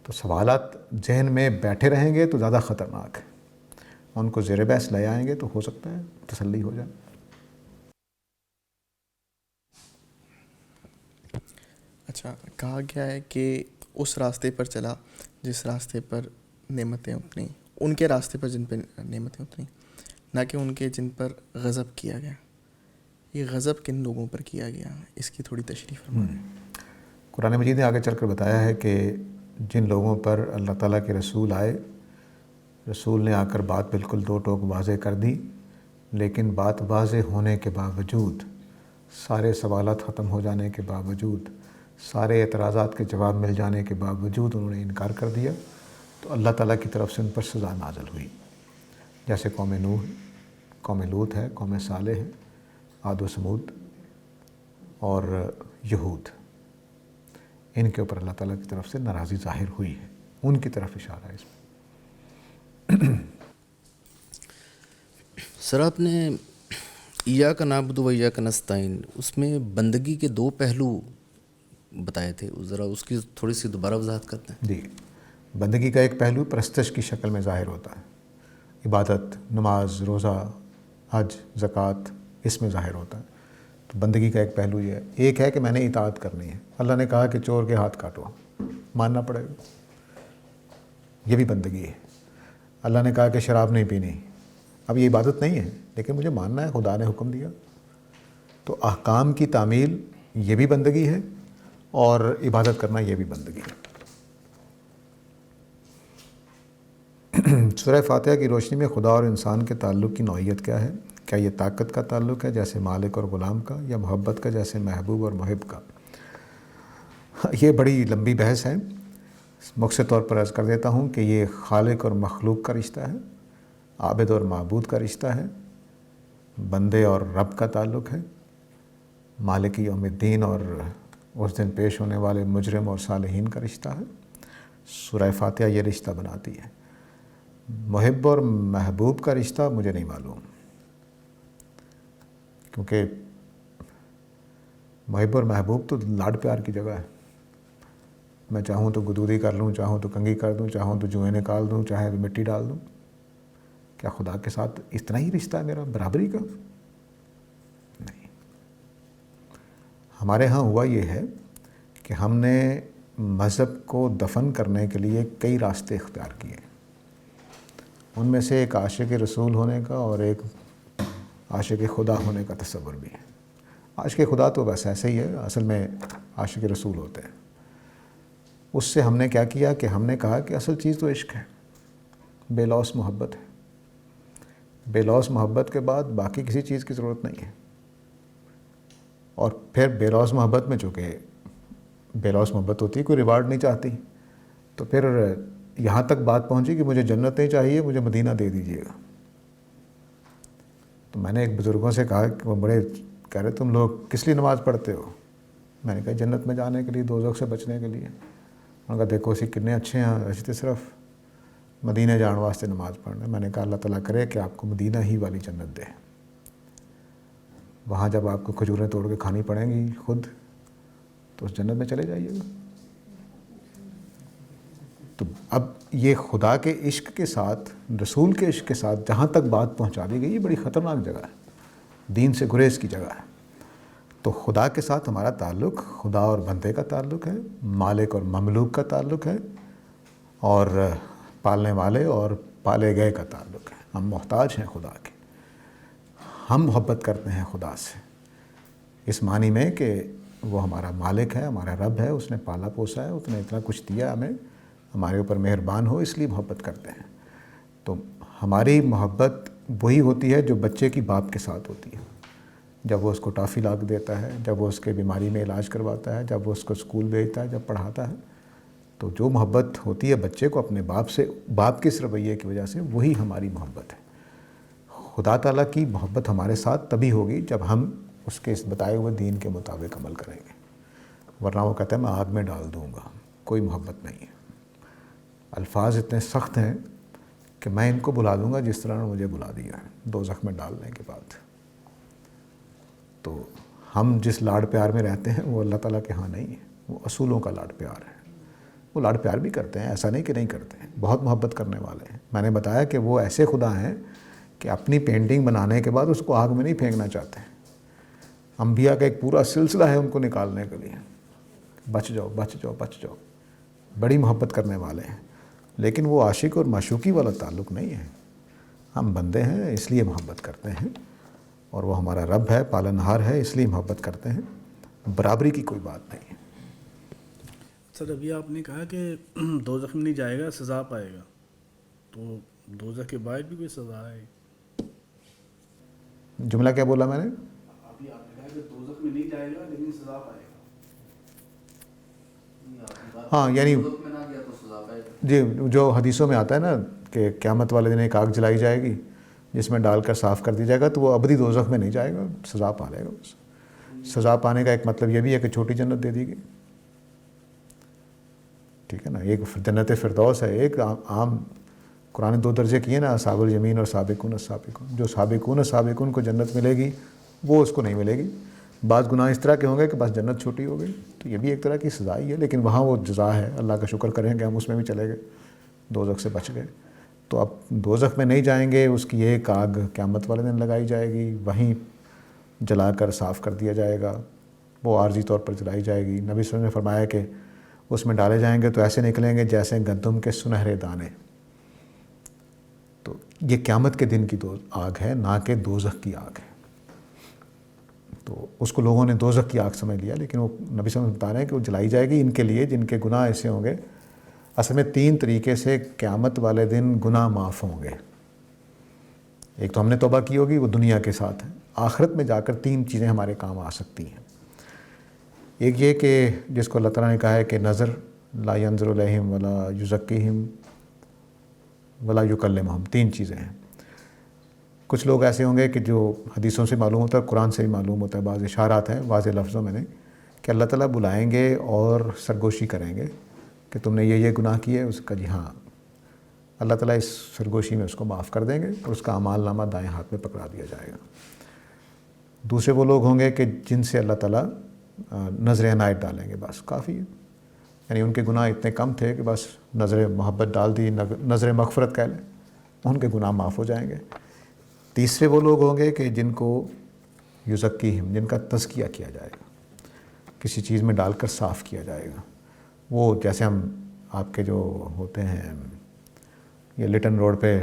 Speaker 2: تو سوالات ذہن میں بیٹھے رہیں گے تو زیادہ خطرناک ہے. ان کو زیر بحث لے آئیں گے تو ہو سکتا ہے تسلی ہو جائے.
Speaker 8: اچھا، کہا گیا ہے کہ اس راستے پر چلا جس راستے پر نعمتیں اتری، ان کے راستے پر جن پہ نعمتیں اتری، نہ کہ ان کے جن پر غضب کیا گیا. یہ غضب کن لوگوں پر کیا گیا، اس کی تھوڑی تشریح فرمائیں.
Speaker 2: قرآن مجید نے آگے چل کر بتایا ہے کہ جن لوگوں پر اللہ تعالیٰ کے رسول آئے، رسول نے آ کر بات بالکل دو ٹوک واضح کر دی، لیکن بات واضح ہونے کے باوجود، سارے سوالات ختم ہو جانے کے باوجود، سارے اعتراضات کے جواب مل جانے کے باوجود انہوں نے انکار کر دیا، تو اللہ تعالیٰ کی طرف سے ان پر سزا نازل ہوئی. جیسے قوم نوح، قوم لوط ہے، قوم صالح ہے، عاد و سمود اور یہود، ان کے اوپر اللہ تعالیٰ کی طرف سے ناراضی ظاہر ہوئی ہے. ان کی طرف اشارہ ہے اس میں.
Speaker 11: سر آپ نے ایاک نعبد و ایاک نستعین، اس میں بندگی کے 2 پہلو بتائے تھے، ذرا اس کی تھوڑی سی دوبارہ وضاحت کرتے ہیں.
Speaker 2: جی، بندگی کا ایک پہلو پرستش کی شکل میں ظاہر ہوتا ہے، عبادت، نماز، روزہ، حج، زکوٰۃ، اس میں ظاہر ہوتا ہے. تو بندگی کا ایک پہلو یہ ہے. ایک ہے کہ میں نے اطاعت کرنی ہے، اللہ نے کہا کہ چور کے ہاتھ کاٹو، ماننا پڑے گا، یہ بھی بندگی ہے. اللہ نے کہا کہ شراب نہیں پینی، اب یہ عبادت نہیں ہے لیکن مجھے ماننا ہے، خدا نے حکم دیا. تو احکام کی تعمیل یہ بھی بندگی ہے، اور عبادت کرنا یہ بھی بندگی ہے. سورہ فاتحہ کی روشنی میں خدا اور انسان کے تعلق کی نوعیت کیا ہے؟ کیا یہ طاقت کا تعلق ہے جیسے مالک اور غلام کا، یا محبت کا جیسے محبوب اور محب کا؟ یہ بڑی لمبی بحث ہے. مختصر طور پر عرض کر دیتا ہوں کہ یہ خالق اور مخلوق کا رشتہ ہے، عابد اور معبود کا رشتہ ہے، بندے اور رب کا تعلق ہے، مالک یوم الدین اور اس دن پیش ہونے والے مجرم اور صالحین کا رشتہ ہے. سورہ فاتحہ یہ رشتہ بناتی ہے. محب اور محبوب کا رشتہ مجھے نہیں معلوم، کیونکہ محب اور محبوب تو لاڈ پیار کی جگہ ہے. میں چاہوں تو گدودی کر لوں، چاہوں تو کنگھی کر دوں، چاہوں تو جوئیں نکال دوں، چاہے تو مٹی ڈال دوں. کیا خدا کے ساتھ اتنا ہی رشتہ ہے میرا، برابری کا؟ نہیں. ہمارے ہاں ہوا یہ ہے کہ ہم نے مذہب کو دفن کرنے کے لیے کئی راستے اختیار کیے. ان میں سے ایک عاشق رسول ہونے کا اور ایک عاشق خدا ہونے کا تصور بھی ہے۔ عاشق خدا تو بس ایسے ہی ہے، اصل میں عاشق رسول ہوتے ہیں۔ اس سے ہم نے کیا کیا کہ ہم نے کہا کہ اصل چیز تو عشق ہے، بے لوث محبت ہے۔ بے لوث محبت کے بعد باقی کسی چیز کی ضرورت نہیں ہے۔ اور پھر بے لوث محبت میں چونکہ بے لوث محبت ہوتی ہے، کوئی ریوارڈ نہیں چاہتی، تو پھر یہاں تک بات پہنچی کہ مجھے جنت نہیں چاہیے، مجھے مدینہ دے دیجیے گا۔ تو میں نے ایک بزرگوں سے کہا کہ وہ بڑے کہہ رہے تم لوگ کس لیے نماز پڑھتے ہو؟ میں نے کہا جنت میں جانے کے لیے، دوزخ سے بچنے کے لیے۔ انہوں نے کہا دیکھو اسی کتنے اچھے ہیں، ایسے صرف مدینہ جان واسطے نماز پڑھنا۔ میں نے کہا اللہ تعالیٰ کرے کہ آپ کو مدینہ ہی والی جنت دے، وہاں جب آپ کو کھجوریں توڑ کے کھانی پڑیں گی خود، تو اس جنت میں چلے جائیے گا۔ تو اب یہ خدا کے عشق کے ساتھ، رسول کے عشق کے ساتھ جہاں تک بات پہنچا دی گئی، یہ بڑی خطرناک جگہ ہے، دین سے گریز کی جگہ ہے۔ تو خدا کے ساتھ ہمارا تعلق خدا اور بندے کا تعلق ہے، مالک اور مملوک کا تعلق ہے، اور پالنے والے اور پالے گئے کا تعلق ہے۔ ہم محتاج ہیں خدا کے، ہم محبت کرتے ہیں خدا سے، اس معنی میں کہ وہ ہمارا مالک ہے، ہمارا رب ہے، اس نے پالا پوسا ہے، اس نے اتنا کچھ دیا ہمیں، ہمارے اوپر مہربان ہو، اس لیے محبت کرتے ہیں۔ تو ہماری محبت وہی ہوتی ہے جو بچے کی باپ کے ساتھ ہوتی ہے، جب وہ اس کو ٹافی لا کے دیتا ہے، جب وہ اس کے بیماری میں علاج کرواتا ہے، جب وہ اس کو اسکول بھیجتا ہے، جب پڑھاتا ہے۔ تو جو محبت ہوتی ہے بچے کو اپنے باپ سے، باپ کے اس رویے کی وجہ سے، وہی ہماری محبت ہے۔ خدا تعالیٰ کی محبت ہمارے ساتھ تبھی ہوگی جب ہم اس کے اس بتائے ہوئے دین کے مطابق عمل کریں گے، ورنہ وہ کہتا ہے میں آگ میں ڈال دوں گا، کوئی محبت نہیں ہے۔ الفاظ اتنے سخت ہیں کہ میں ان کو بلا دوں گا جس طرح نے مجھے بلا دیا ہے دوزخ میں ڈالنے کے بعد۔ تو ہم جس لاڑ پیار میں رہتے ہیں وہ اللہ تعالیٰ کے ہاں نہیں ہے، وہ اصولوں کا لاڑ پیار ہے۔ وہ لاڑ پیار بھی کرتے ہیں، ایسا نہیں کہ نہیں کرتے ہیں، بہت محبت کرنے والے ہیں۔ میں نے بتایا کہ وہ ایسے خدا ہیں کہ اپنی پینٹنگ بنانے کے بعد اس کو آگ میں نہیں پھینکنا چاہتے ہیں۔ انبیاء کا ایک پورا سلسلہ ہے ان کو نکالنے کے لیے، بچ جاؤ بچ جاؤ بچ جاؤ، بڑی محبت کرنے والے ہیں۔ لیکن وہ عاشق اور معشوقی والا تعلق نہیں ہے، ہم بندے ہیں اس لیے محبت کرتے ہیں، اور وہ ہمارا رب ہے، پالنہار ہے، اس لیے محبت کرتے ہیں۔ برابری کی کوئی بات نہیں ہے۔
Speaker 12: سر ابھی آپ نے کہا کہ دوزخ میں نہیں جائے گا، سزا پائے گا، تو دوزخ کے بعد بھی کوئی سزا ہے؟
Speaker 2: جملہ کیا بولا میں نے؟
Speaker 12: ابھی آپ نے کہا کہ دوزخ میں نہیں جائے گا لیکن سزا پائے گا۔
Speaker 2: ہاں یعنی جی، جو حدیثوں میں آتا ہے نا کہ قیامت والے دن ایک آگ جلائی جائے گی جس میں ڈال کر صاف کر دیا جائے گا، تو وہ ابدی دوزخ میں نہیں جائے گا، سزا پا لے گا۔ سزا پانے کا ایک مطلب یہ بھی ہے کہ چھوٹی جنت دے دی گئی، ٹھیک ہے نا۔ ایک جنت فردوس ہے، ایک عام قرآن 2 درجے کیے نا، اصحاب الیمین اور سابقون السابقون۔ جو سابقون السابقون کو جنت ملے گی وہ اس کو نہیں ملے گی۔ بعض گناہ اس طرح کے ہوں گے کہ بس جنت چھوٹی ہو گئی، تو یہ بھی ایک طرح کی سزا ہی ہے، لیکن وہاں وہ جزا ہے۔ اللہ کا شکر کریں کہ ہم اس میں بھی چلے گئے، دوزخ سے بچ گئے۔ تو اب دوزخ میں نہیں جائیں گے، اس کی ایک آگ قیامت والے دن لگائی جائے گی، وہیں جلا کر صاف کر دیا جائے گا، وہ عارضی طور پر جلائی جائے گی۔ نبی صلی اللہ علیہ وسلم نے فرمایا کہ اس میں ڈالے جائیں گے تو ایسے نکلیں گے جیسے گندم کے سنہرے دانے۔ تو یہ قیامت کے دن کی آگ ہے، نہ کہ دوزخ کی آگ ہے۔ تو اس کو لوگوں نے دوزخ کی آگ سمجھ لیا، لیکن وہ نبی صلی اللہ علیہ وسلم بتا رہے ہیں کہ وہ جلائی جائے گی ان کے لیے جن کے گناہ ایسے ہوں گے۔ اصل میں 3 طریقے سے قیامت والے دن گناہ معاف ہوں گے۔ ایک تو ہم نے توبہ کی ہوگی، وہ دنیا کے ساتھ ہے۔ آخرت میں جا کر 3 چیزیں ہمارے کام آ سکتی ہیں۔ ایک یہ کہ جس کو اللہ تعالیٰ نے کہا ہے کہ نظر لا ینظر الیہم ولا یزکیہم ولا یکلمہم، 3 چیزیں ہیں۔ کچھ لوگ ایسے ہوں گے کہ جو حدیثوں سے معلوم ہوتا ہے، قرآن سے بھی معلوم ہوتا ہے، بعض اشارات ہیں واضح لفظوں میں نے، کہ اللہ تعالیٰ بلائیں گے اور سرگوشی کریں گے کہ تم نے یہ گناہ کیے، اس کا جی ہاں، اللہ تعالیٰ اس سرگوشی میں اس کو معاف کر دیں گے اور اس کا اعمال نامہ دائیں ہاتھ میں پکڑا دیا جائے گا۔ دوسرے وہ لوگ ہوں گے کہ جن سے اللہ تعالیٰ نظر عنایت ڈالیں گے، بس کافی ہے، یعنی ان کے گناہ اتنے کم تھے کہ بس نظر محبت ڈال دی، نظر مغفرت کہہ لیں، ان کے گناہ معاف ہو جائیں گے۔ تیسرے وہ لوگ ہوں گے کہ جن کو یزکیہم، جن کا تزکیہ کیا جائے گا، کسی چیز میں ڈال کر صاف کیا جائے گا۔ وہ جیسے ہم آپ کے جو ہوتے ہیں یہ لٹن روڈ پہ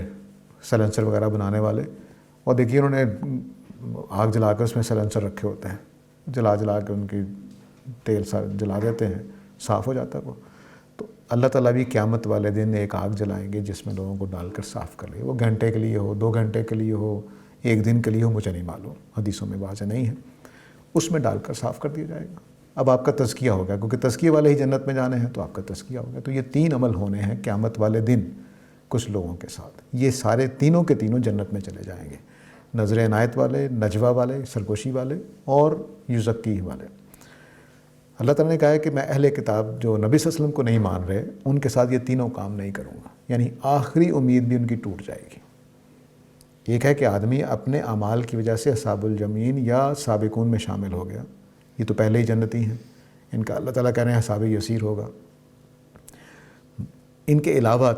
Speaker 2: سلنسر وغیرہ بنانے والے، اور دیکھیے انہوں نے آگ جلا کر اس میں سلنسر رکھے ہوتے ہیں، جلا کے ان کی تیل جلا دیتے ہیں، صاف ہو جاتا ہے وہ۔ تو اللہ تعالیٰ بھی قیامت والے دن ایک آگ جلائیں گے جس میں لوگوں کو ڈال کر صاف کر لے، وہ گھنٹے کے لیے ہو، 2 گھنٹے کے لیے ہو، 1 دن کے لیے ہو، مجھے نہیں معلوم، حدیثوں میں واضح نہیں ہے، اس میں ڈال کر صاف کر دیا جائے گا۔ اب آپ کا تزکیہ ہو گیا، کیونکہ تزکیہ والے ہی جنت میں جانے ہیں، تو آپ کا تزکیہ ہو گیا۔ تو یہ 3 عمل ہونے ہیں قیامت والے دن کچھ لوگوں کے ساتھ، یہ سارے تینوں کے تینوں جنت میں چلے جائیں گے، نظر عنایت والے، نجوہ والے، سرگوشی والے اور یزکی والے۔ اللہ تعالیٰ نے کہا ہے کہ میں اہل کتاب جو نبی صلی اللہ علیہ وسلم کو نہیں مان رہے، ان کے ساتھ یہ تینوں کام نہیں کروں گا، یعنی آخری امید بھی ان کی ٹوٹ جائے گی۔ ایک ہے کہ آدمی اپنے اعمال کی وجہ سے اصحاب الیمین یا سابقون میں شامل ہو گیا، یہ تو پہلے ہی جنتی ہیں، ان کا اللہ تعالیٰ کہہ رہے ہیں حساب یسیر ہوگا۔ ان کے علاوہ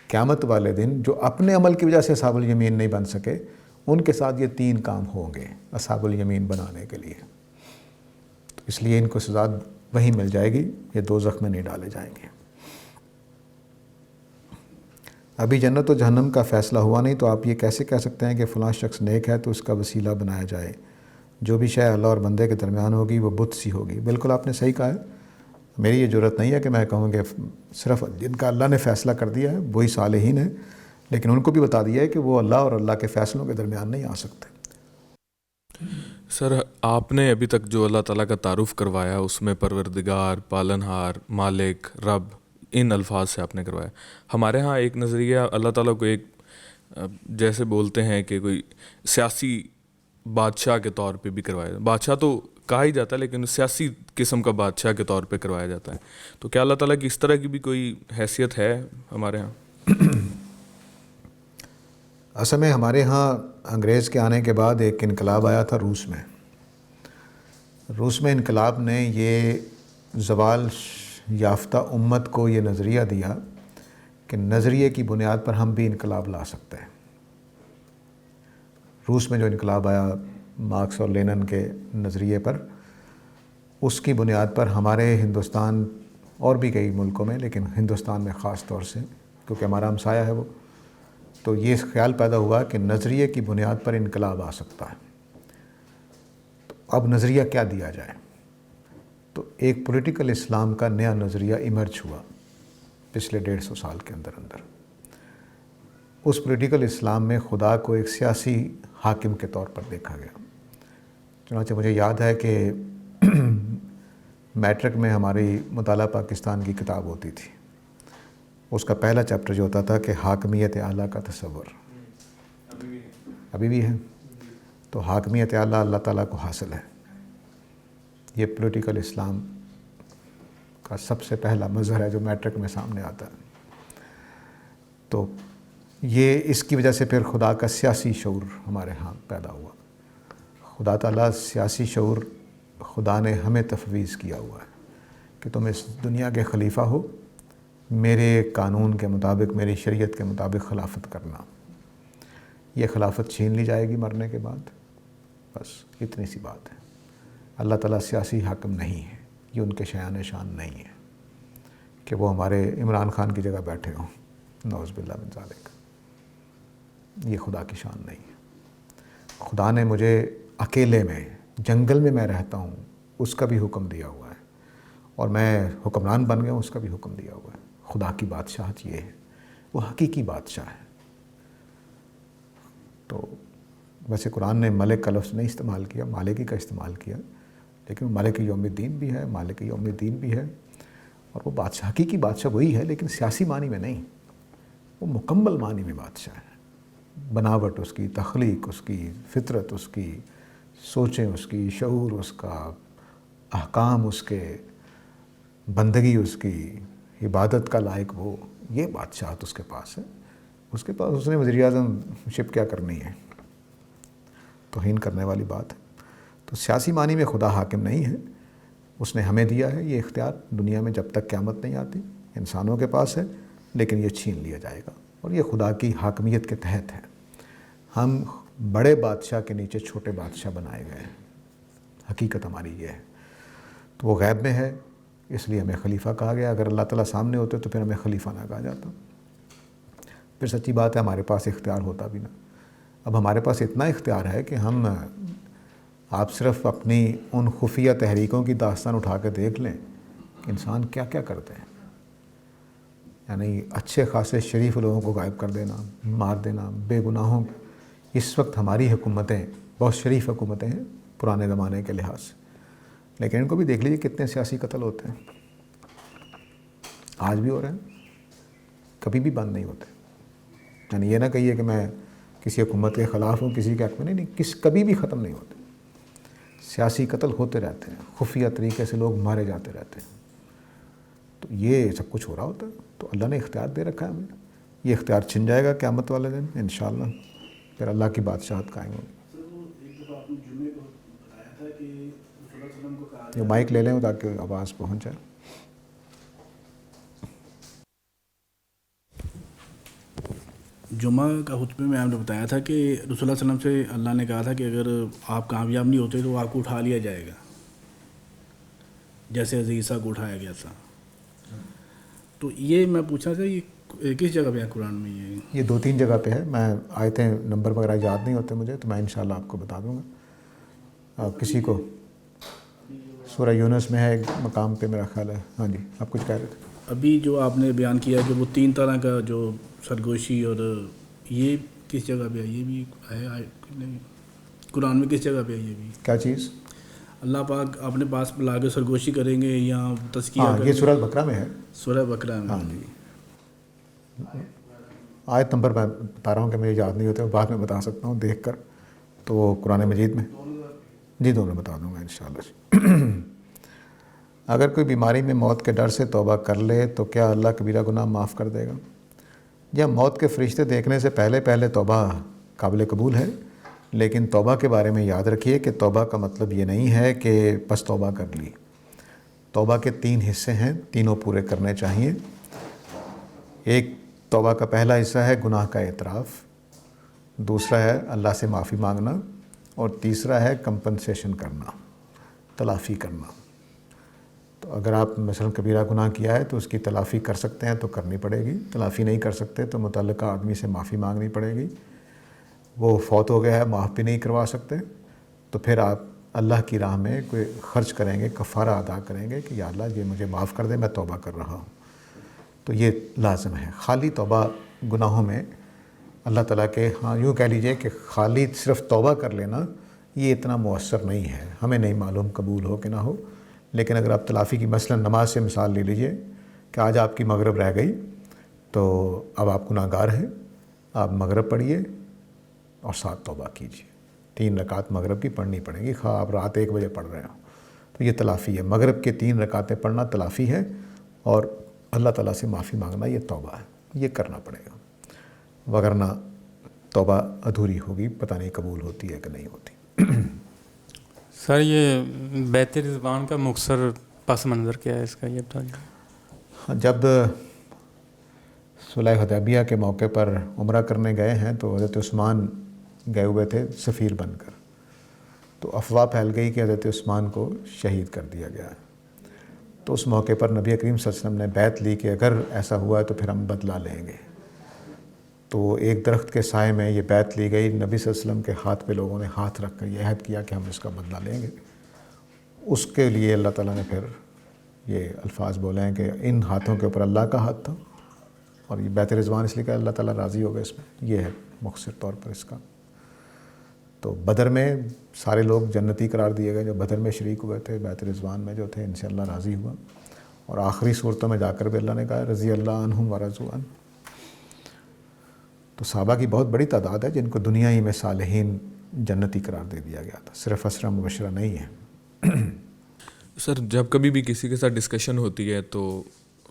Speaker 2: قیامت والے دن جو اپنے عمل کی وجہ سے اصحاب الیمین نہیں بن سکے، ان کے ساتھ یہ 3 کام ہوں گے اصحاب الیمین بنانے کے لیے، تو اس لیے ان کو سزا وہی مل جائے گی، یہ دوزخ میں نہیں ڈالے جائیں گے۔ ابھی جنت و جہنم کا فیصلہ ہوا نہیں، تو آپ یہ کیسے کہہ سکتے ہیں کہ فلاں شخص نیک ہے تو اس کا وسیلہ بنایا جائے؟ جو بھی شے اللہ اور بندے کے درمیان ہوگی وہ بت سی ہوگی۔ بالکل آپ نے صحیح کہا ہے، میری یہ جرت نہیں ہے کہ میں کہوں کہ صرف جن کا اللہ نے فیصلہ کر دیا ہے وہی صالحین ہیں، لیکن ان کو بھی بتا دیا ہے کہ وہ اللہ اور اللہ کے فیصلوں کے درمیان نہیں آ سکتے۔
Speaker 4: سر آپ نے ابھی تک جو اللہ تعالیٰ کا تعارف کروایا اس میں پروردگار، پالنہار، مالک، رب، ان الفاظ سے آپ نے کروایا۔ ہمارے ہاں ایک نظریہ اللہ تعالیٰ کو ایک جیسے بولتے ہیں کہ کوئی سیاسی بادشاہ کے طور پہ بھی کروایا، بادشاہ تو کہا ہی جاتا ہے لیکن سیاسی قسم کا بادشاہ کے طور پہ کروایا جاتا ہے، تو کیا اللہ تعالیٰ کی اس طرح کی بھی کوئی حیثیت ہے ہمارے ہاں؟
Speaker 2: اصل میں ہمارے ہاں انگریز کے آنے کے بعد ایک انقلاب آیا تھا روس میں انقلاب نے یہ زوال یافتہ امت کو یہ نظریہ دیا کہ نظریے کی بنیاد پر ہم بھی انقلاب لا سکتے ہیں۔ روس میں جو انقلاب آیا مارکس اور لینن کے نظریے پر، اس کی بنیاد پر ہمارے ہندوستان اور بھی کئی ملکوں میں، لیکن ہندوستان میں خاص طور سے کیونکہ ہمارا ہمسایہ ہے وہ، تو یہ خیال پیدا ہوا کہ نظریے کی بنیاد پر انقلاب آ سکتا ہے۔ تو اب نظریہ کیا دیا جائے؟ تو ایک پولیٹیکل اسلام کا نیا نظریہ ایمرج ہوا پچھلے 150 سال کے اندر۔ اس پولیٹیکل اسلام میں خدا کو ایک سیاسی حاکم کے طور پر دیکھا گیا۔ چنانچہ مجھے یاد ہے کہ میٹرک میں ہماری مطالعہ پاکستان کی کتاب ہوتی تھی، اس کا پہلا چیپٹر جو ہوتا تھا کہ حاکمیت اعلیٰ کا تصور، ابھی بھی ہے، تو حاکمیت اعلیٰ اللہ تعالیٰ کو حاصل ہے۔ یہ پولیٹیکل اسلام کا سب سے پہلا مظہر ہے جو میٹرک میں سامنے آتا ہے۔ تو یہ اس کی وجہ سے پھر خدا کا سیاسی شعور ہمارے ہاں پیدا ہوا۔ خدا تعالیٰ سیاسی شعور خدا نے ہمیں تفویض کیا ہوا ہے کہ تم اس دنیا کے خلیفہ ہو، میرے قانون کے مطابق، میری شریعت کے مطابق خلافت کرنا۔ یہ خلافت چھین لی جائے گی مرنے کے بعد، بس اتنی سی بات ہے۔ اللہ تعالیٰ سیاسی حاکم نہیں ہے، یہ ان کے شایان شان نہیں ہے کہ وہ ہمارے عمران خان کی جگہ بیٹھے ہوں، نعوذ باللہ من ذالک، یہ خدا کی شان نہیں ہے۔ خدا نے مجھے اکیلے میں جنگل میں رہتا ہوں اس کا بھی حکم دیا ہوا ہے، اور میں حکمران بن گیا ہوں اس کا بھی حکم دیا ہوا ہے۔ خدا کی بادشاہت یہ ہے، وہ حقیقی بادشاہ ہے۔ تو ویسے قرآن نے ملک کا لفظ نہیں استعمال کیا، مالکی کا استعمال کیا، لیکن مالک یوم الدین بھی ہے، مالک یوم الدین بھی ہے، اور وہ بادشاہ حقیقی بادشاہ وہی ہے، لیکن سیاسی معنی میں نہیں، وہ مکمل معنی میں بادشاہ ہے۔ بناوٹ اس کی، تخلیق اس کی، فطرت اس کی، سوچیں اس کی، شعور اس کا، احکام اس کے، بندگی اس کی، عبادت کا لائق وہ، یہ بادشاہت اس کے پاس ہے۔ اس کے پاس اس نے وزیر اعظم شپ کیا کرنی ہے، توہین کرنے والی بات ہے۔ تو سیاسی معنی میں خدا حاکم نہیں ہے، اس نے ہمیں دیا ہے یہ اختیار، دنیا میں جب تک قیامت نہیں آتی انسانوں کے پاس ہے، لیکن یہ چھین لیا جائے گا، اور یہ خدا کی حاکمیت کے تحت ہے۔ ہم بڑے بادشاہ کے نیچے چھوٹے بادشاہ بنائے گئے ہیں، حقیقت ہماری یہ ہے۔ تو وہ غیب میں ہے، اس لیے ہمیں خلیفہ کہا گیا۔ اگر اللہ تعالیٰ سامنے ہوتے تو پھر ہمیں خلیفہ نہ کہا جاتا۔ پھر سچی بات ہے ہمارے پاس اختیار ہوتا بھی نہ. اب ہمارے پاس اتنا اختیار ہے کہ ہم آپ صرف اپنی ان خفیہ تحریکوں کی داستان اٹھا کے دیکھ لیں کہ انسان کیا کیا کرتے ہیں. یعنی اچھے خاصے شریف لوگوں کو غائب کر دینا, مار دینا, بے گناہوں. اس وقت ہماری حکومتیں بہت شریف حکومتیں ہیں پرانے زمانے کے لحاظ سے, لیکن ان کو بھی دیکھ لیجیے کتنے سیاسی قتل ہوتے ہیں, آج بھی ہو رہے ہیں, کبھی بھی بند نہیں ہوتے. یعنی یہ نہ کہیے کہ میں کسی حکومت کے خلاف ہوں, کسی کے حق میں, نہیں, کبھی بھی ختم نہیں ہوتے. سیاسی قتل ہوتے رہتے ہیں, خفیہ طریقے سے لوگ مارے جاتے رہتے ہیں. تو یہ سب کچھ ہو رہا ہوتا ہے. تو اللہ نے اختیار دے رکھا ہے ہمیں. یہ اختیار چھن جائے گا قیامت والے دن انشاءاللہ, پھر اللہ کی بادشاہت قائم ہوگی. جو مائک لے لیں تاکہ آواز پہنچ جائے.
Speaker 12: جمعہ کا خطبے میں آپ نے بتایا تھا کہ رسول اللہ صلی اللہ علیہ وسلم سے اللہ نے کہا تھا کہ اگر آپ کامیاب نہیں ہوتے تو آپ کو اٹھا لیا جائے گا, جیسے حضرت عیسیٰ کو اٹھایا گیا تھا. تو یہ میں پوچھنا تھا یہ کس جگہ پہ ہے قرآن میں؟ یہ
Speaker 2: 2-3 جگہ پہ ہے. میں آیتیں نمبر وغیرہ یاد نہیں ہوتے مجھے, تو میں انشاءاللہ آپ کو بتا دوں گا. کسی کو سورہ یونس میں ہے ایک مقام پہ میرا خیال ہے. ہاں جی, آپ کچھ کہہ رہے تھے.
Speaker 12: ابھی جو آپ نے بیان کیا کہ وہ 3 طرح کا جو سرگوشی, اور یہ کس جگہ پہ ہے؟ یہ بھی ہے قرآن میں کس جگہ پہ ہے؟ یہ بھی
Speaker 2: کیا چیز؟
Speaker 12: اللہ پاک اپنے پاس لا کے سرگوشی کریں گے یا تزکیہ کریں گے؟
Speaker 2: یہ سورہ بقرہ میں ہے.
Speaker 12: سورہ بقرہ میں.
Speaker 2: ہاں جی. آیت نمبر میں بتا رہا ہوں کہ مجھے یاد نہیں ہوتے, بعد میں بتا سکتا ہوں دیکھ کر. تو وہ قرآن مجید میں جی دونوں بتا دوں گا انشاءاللہ. اگر کوئی بیماری میں موت کے ڈر سے توبہ کر لے تو کیا اللہ کبیرہ گناہ معاف کر دے گا؟ یا موت کے فرشتے دیکھنے سے پہلے توبہ قابل قبول ہے, لیکن توبہ کے بارے میں یاد رکھیے کہ توبہ کا مطلب یہ نہیں ہے کہ بس توبہ کر لی. توبہ کے 3 حصے ہیں, تینوں پورے کرنے چاہیے. ایک توبہ کا پہلا حصہ ہے گناہ کا اعتراف, دوسرا ہے اللہ سے معافی مانگنا, اور تیسرا ہے کمپنسیشن کرنا, تلافی کرنا. تو اگر آپ مثلا کبیرہ گناہ کیا ہے تو اس کی تلافی کر سکتے ہیں تو کرنی پڑے گی, تلافی نہیں کر سکتے تو متعلقہ آدمی سے معافی مانگنی پڑے گی. وہ فوت ہو گیا ہے, معاف بھی نہیں کروا سکتے, تو پھر آپ اللہ کی راہ میں کوئی خرچ کریں گے, کفارہ ادا کریں گے کہ یا اللہ یہ مجھے معاف کر دے, میں توبہ کر رہا ہوں. تو یہ لازم ہے. خالی توبہ گناہوں میں اللہ تعالیٰ کے ہاں یوں کہہ لیجئے کہ خالی صرف توبہ کر لینا یہ اتنا مؤثر نہیں ہے. ہمیں نہیں معلوم قبول ہو کہ نہ ہو, لیکن اگر آپ تلافی کی مثلا نماز سے مثال لے لیجئے کہ آج آپ کی مغرب رہ گئی تو اب آپ گناہگار ہیں, آپ مغرب پڑھیے اور ساتھ توبہ کیجیے. 3 رکعت مغرب کی پڑھنی پڑیں گی, خواہ آپ رات 1 بجے پڑھ رہے ہوں. تو یہ تلافی ہے. مغرب کے 3 رکعتیں پڑھنا تلافی ہے, اور اللہ تعالیٰ سے معافی مانگنا یہ توبہ ہے. یہ کرنا پڑے گا, وگرنہ توبہ ادھوری ہوگی, پتہ نہیں قبول ہوتی ہے کہ نہیں ہوتی.
Speaker 10: سر یہ بیت رضوان کا مختصر پس منظر کیا ہے اس کا, یہ بتائیے.
Speaker 2: جب صلح حدیبیہ کے موقع پر عمرہ کرنے گئے ہیں تو حضرت عثمان گئے ہوئے تھے سفیر بن کر, تو افواہ پھیل گئی کہ حضرت عثمان کو شہید کر دیا گیا ہے. تو اس موقع پر نبی کریم صلی اللہ علیہ وسلم نے بیعت لی کہ اگر ایسا ہوا ہے تو پھر ہم بدلہ لیں گے. تو ایک درخت کے سائے میں یہ بیعت لی گئی. نبی صلی اللہ علیہ وسلم کے ہاتھ پہ لوگوں نے ہاتھ رکھ کر یہ عہد کیا کہ ہم اس کا بدلہ لیں گے. اس کے لیے اللہ تعالیٰ نے پھر یہ الفاظ بولے ہیں کہ ان ہاتھوں کے اوپر اللہ کا ہاتھ تھا, اور یہ بیت رضوان اس لیے کہ اللہ تعالیٰ راضی ہو گئے اس میں. یہ ہے مختصر طور پر اس کا. تو بدر میں سارے لوگ جنتی قرار دیے گئے جو بدر میں شریک ہوئے تھے. بیت رضوان میں جو تھے ان سے اللہ راضی ہوا, اور آخری صورتوں میں جا کر بھی اللہ نے کہا رضی اللہ عنہم ورضوا عنہ. تو صحابہ کی بہت بڑی تعداد ہے جن کو دنیا ہی میں صالحین جنتی قرار دے دیا گیا تھا, صرف 10 مبشرہ نہیں ہے.
Speaker 4: سر جب کبھی بھی کسی کے ساتھ ڈسکشن ہوتی ہے تو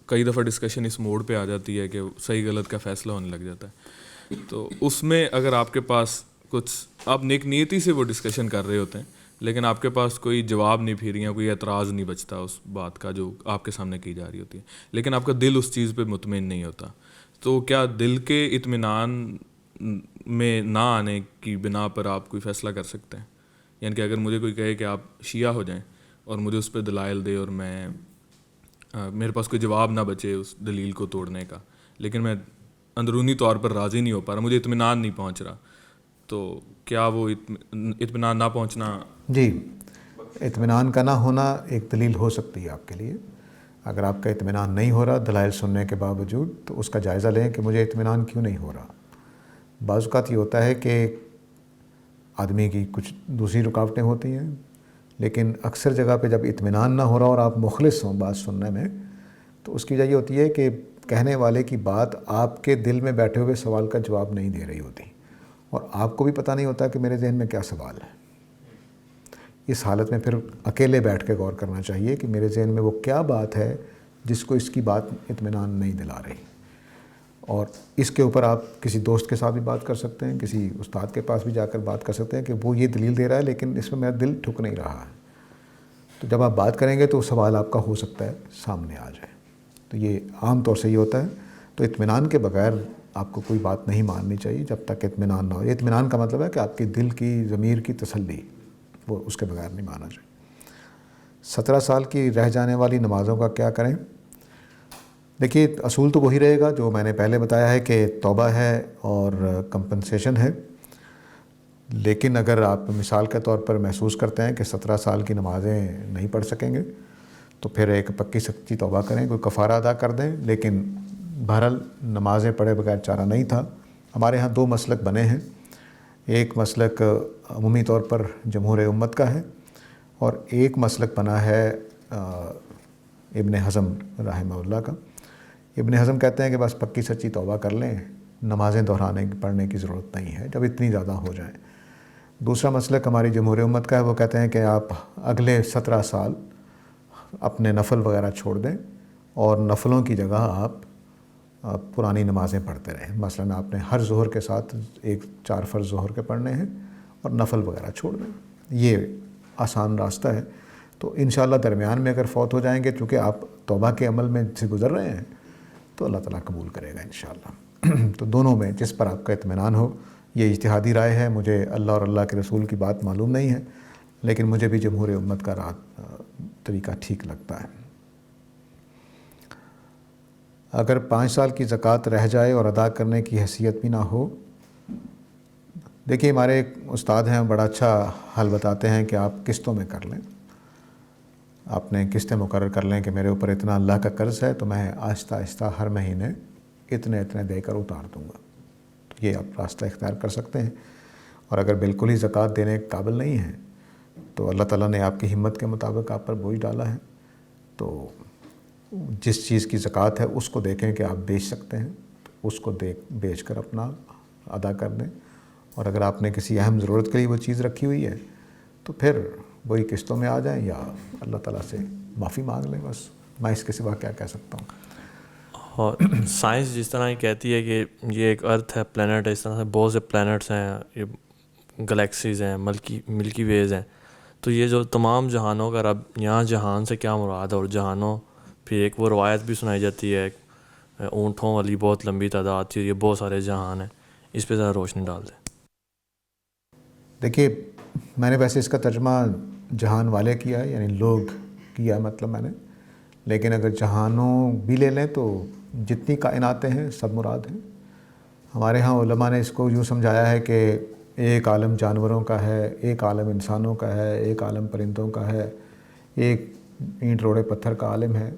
Speaker 4: کئی دفعہ ڈسکشن اس موڈ پہ آ جاتی ہے کہ صحیح غلط کا فیصلہ ہونے لگ جاتا ہے. تو اس میں اگر آپ کے پاس کچھ, آپ نیک نیتی سے وہ ڈسکشن کر رہے ہوتے ہیں لیکن آپ کے پاس کوئی جواب نہیں پھر یا کوئی اعتراض نہیں بچتا اس بات کا جو آپ کے سامنے کی جا رہی ہوتی ہے, لیکن آپ کا دل اس چیز پہ مطمئن نہیں ہوتا, تو کیا دل کے اطمینان میں نہ آنے کی بنا پر آپ کوئی فیصلہ کر سکتے ہیں؟ یعنی کہ اگر مجھے کوئی کہے کہ آپ شیعہ ہو جائیں اور مجھے اس پہ دلائل دے اور میرے پاس کوئی جواب نہ بچے اس دلیل کو توڑنے کا, لیکن میں اندرونی طور پر راضی نہیں ہو پا رہا, مجھے اطمینان نہیں پہنچ رہا, تو کیا وہ اطمینان نہ پہنچنا؟
Speaker 2: جی, اطمینان کا نہ ہونا ایک دلیل ہو سکتی ہے آپ کے لیے. اگر آپ کا اطمینان نہیں ہو رہا دلائل سننے کے باوجود, تو اس کا جائزہ لیں کہ مجھے اطمینان کیوں نہیں ہو رہا. بعض اوقات یہ ہوتا ہے کہ آدمی کی کچھ دوسری رکاوٹیں ہوتی ہیں, لیکن اکثر جگہ پہ جب اطمینان نہ ہو رہا اور آپ مخلص ہوں بات سننے میں, تو اس کی وجہ یہ ہوتی ہے کہ کہنے والے کی بات آپ کے دل میں بیٹھے ہوئے سوال کا جواب نہیں دے رہی ہوتی, اور آپ کو بھی پتہ نہیں ہوتا کہ میرے ذہن میں کیا سوال ہے. اس حالت میں پھر اکیلے بیٹھ کے غور کرنا چاہیے کہ میرے ذہن میں وہ کیا بات ہے جس کو اس کی بات اطمینان نہیں دلا رہی. اور اس کے اوپر آپ کسی دوست کے ساتھ بھی بات کر سکتے ہیں, کسی استاد کے پاس بھی جا کر بات کر سکتے ہیں کہ وہ یہ دلیل دے رہا ہے لیکن اس میں میرا دل ٹھک نہیں رہا ہے. تو جب آپ بات کریں گے تو سوال آپ کا ہو سکتا ہے سامنے آ جائے. تو یہ عام طور سے یہ ہوتا ہے. تو اطمینان کے بغیر آپ کو کوئی بات نہیں ماننی چاہیے جب تک اطمینان نہ ہو. یہ اطمینان کا مطلب ہے کہ آپ کے دل کی, ضمیر کی تسلی, وہ اس کے بغیر نہیں ماننا چاہیے. 17 سال کی رہ جانے والی نمازوں کا کیا کریں؟ دیکھیے, اصول تو وہی رہے گا جو میں نے پہلے بتایا ہے کہ توبہ ہے اور کمپنسیشن ہے. لیکن اگر آپ مثال کے طور پر محسوس کرتے ہیں کہ 17 سال کی نمازیں نہیں پڑھ سکیں گے, تو پھر ایک پکی سچی توبہ کریں, کوئی کفارہ ادا کر دیں. لیکن بہرحال نمازیں پڑھے بغیر چارہ نہیں تھا. ہمارے ہاں 2 مسلک بنے ہیں. ایک مسلک عمومی طور پر جمہور امت کا ہے, اور ایک مسلک بنا ہے ابن حزم رحمہ اللہ کا. ابن حزم کہتے ہیں کہ بس پکی سچی توبہ کر لیں, نمازیں پڑھنے کی ضرورت نہیں ہے جب اتنی زیادہ ہو جائیں. دوسرا مسلک ہماری جمہور امت کا ہے, وہ کہتے ہیں کہ آپ اگلے 17 سال اپنے نفل وغیرہ چھوڑ دیں اور نفلوں کی جگہ آپ پرانی نمازیں پڑھتے رہیں. مثلا آپ نے ہر ظہر کے ساتھ 4 فرض ظہر کے پڑھنے ہیں اور نفل وغیرہ چھوڑ دیں. یہ آسان راستہ ہے. تو انشاءاللہ درمیان میں اگر فوت ہو جائیں گے, چونکہ آپ توبہ کے عمل میں سے گزر رہے ہیں, تو اللہ تعالیٰ قبول کرے گا انشاءاللہ. تو دونوں میں جس پر آپ کا اطمینان ہو. یہ اجتہادی رائے ہے, مجھے اللہ اور اللہ کے رسول کی بات معلوم نہیں ہے, لیکن مجھے بھی جمہور امت کا طریقہ ٹھیک لگتا ہے. اگر 5 سال کی زکوٰۃ رہ جائے اور ادا کرنے کی حیثیت بھی نہ ہو, دیکھیے ہمارے ایک استاد ہیں, بڑا اچھا حل بتاتے ہیں کہ آپ قسطوں میں کر لیں. آپ نے قسطیں مقرر کر لیں کہ میرے اوپر اتنا اللہ کا قرض ہے, تو میں آہستہ آہستہ ہر مہینے اتنے دے کر اتار دوں گا. تو یہ آپ راستہ اختیار کر سکتے ہیں. اور اگر بالکل ہی زکوٰۃ دینے کے قابل نہیں ہیں, تو اللہ تعالیٰ نے آپ کی ہمت کے مطابق آپ پر بوجھ ڈالا ہے, تو جس چیز کی زکوٰۃ ہے اس کو دیکھیں کہ آپ بیچ سکتے ہیں, تو اس کو بیچ کر اپنا ادا کر دیں. اور اگر آپ نے کسی اہم ضرورت کے لیے وہ چیز رکھی ہوئی ہے, تو پھر وہی قسطوں میں آ جائیں یا اللہ تعالیٰ سے معافی مانگ لیں. بس میں اس کے سوا کیا کہہ سکتا ہوں.
Speaker 7: اور سائنس جس طرح یہ کہتی ہے کہ یہ ایک ارتھ ہے, پلینٹ ہے, اس طرح سے بہت سے پلینٹس ہیں, یہ گلیکسیز ہیں, ملکی ویز ہیں. تو یہ جو تمام جہانوں کا رب, یہاں جہان سے کیا مراد ہے؟ اور جہانوں, پھر ایک وہ روایت بھی سنائی جاتی ہے اونٹوں والی بہت لمبی تعداد تھی, یہ بہت سارے جہان ہیں. اس پہ ذرا روشنی ڈال دیں.
Speaker 2: دیکھیے, میں نے ویسے اس کا ترجمہ جہان والے کیا ہے, یعنی لوگ کیا ہے مطلب میں نے. لیکن اگر جہانوں بھی لے لیں تو جتنی کائناتیں ہیں سب مراد ہیں. ہمارے ہاں علماء نے اس کو یوں سمجھایا ہے کہ ایک عالم جانوروں کا ہے, ایک عالم انسانوں کا ہے, ایک عالم پرندوں کا ہے, ایک اینٹ روڑے پتھر کا عالم ہے.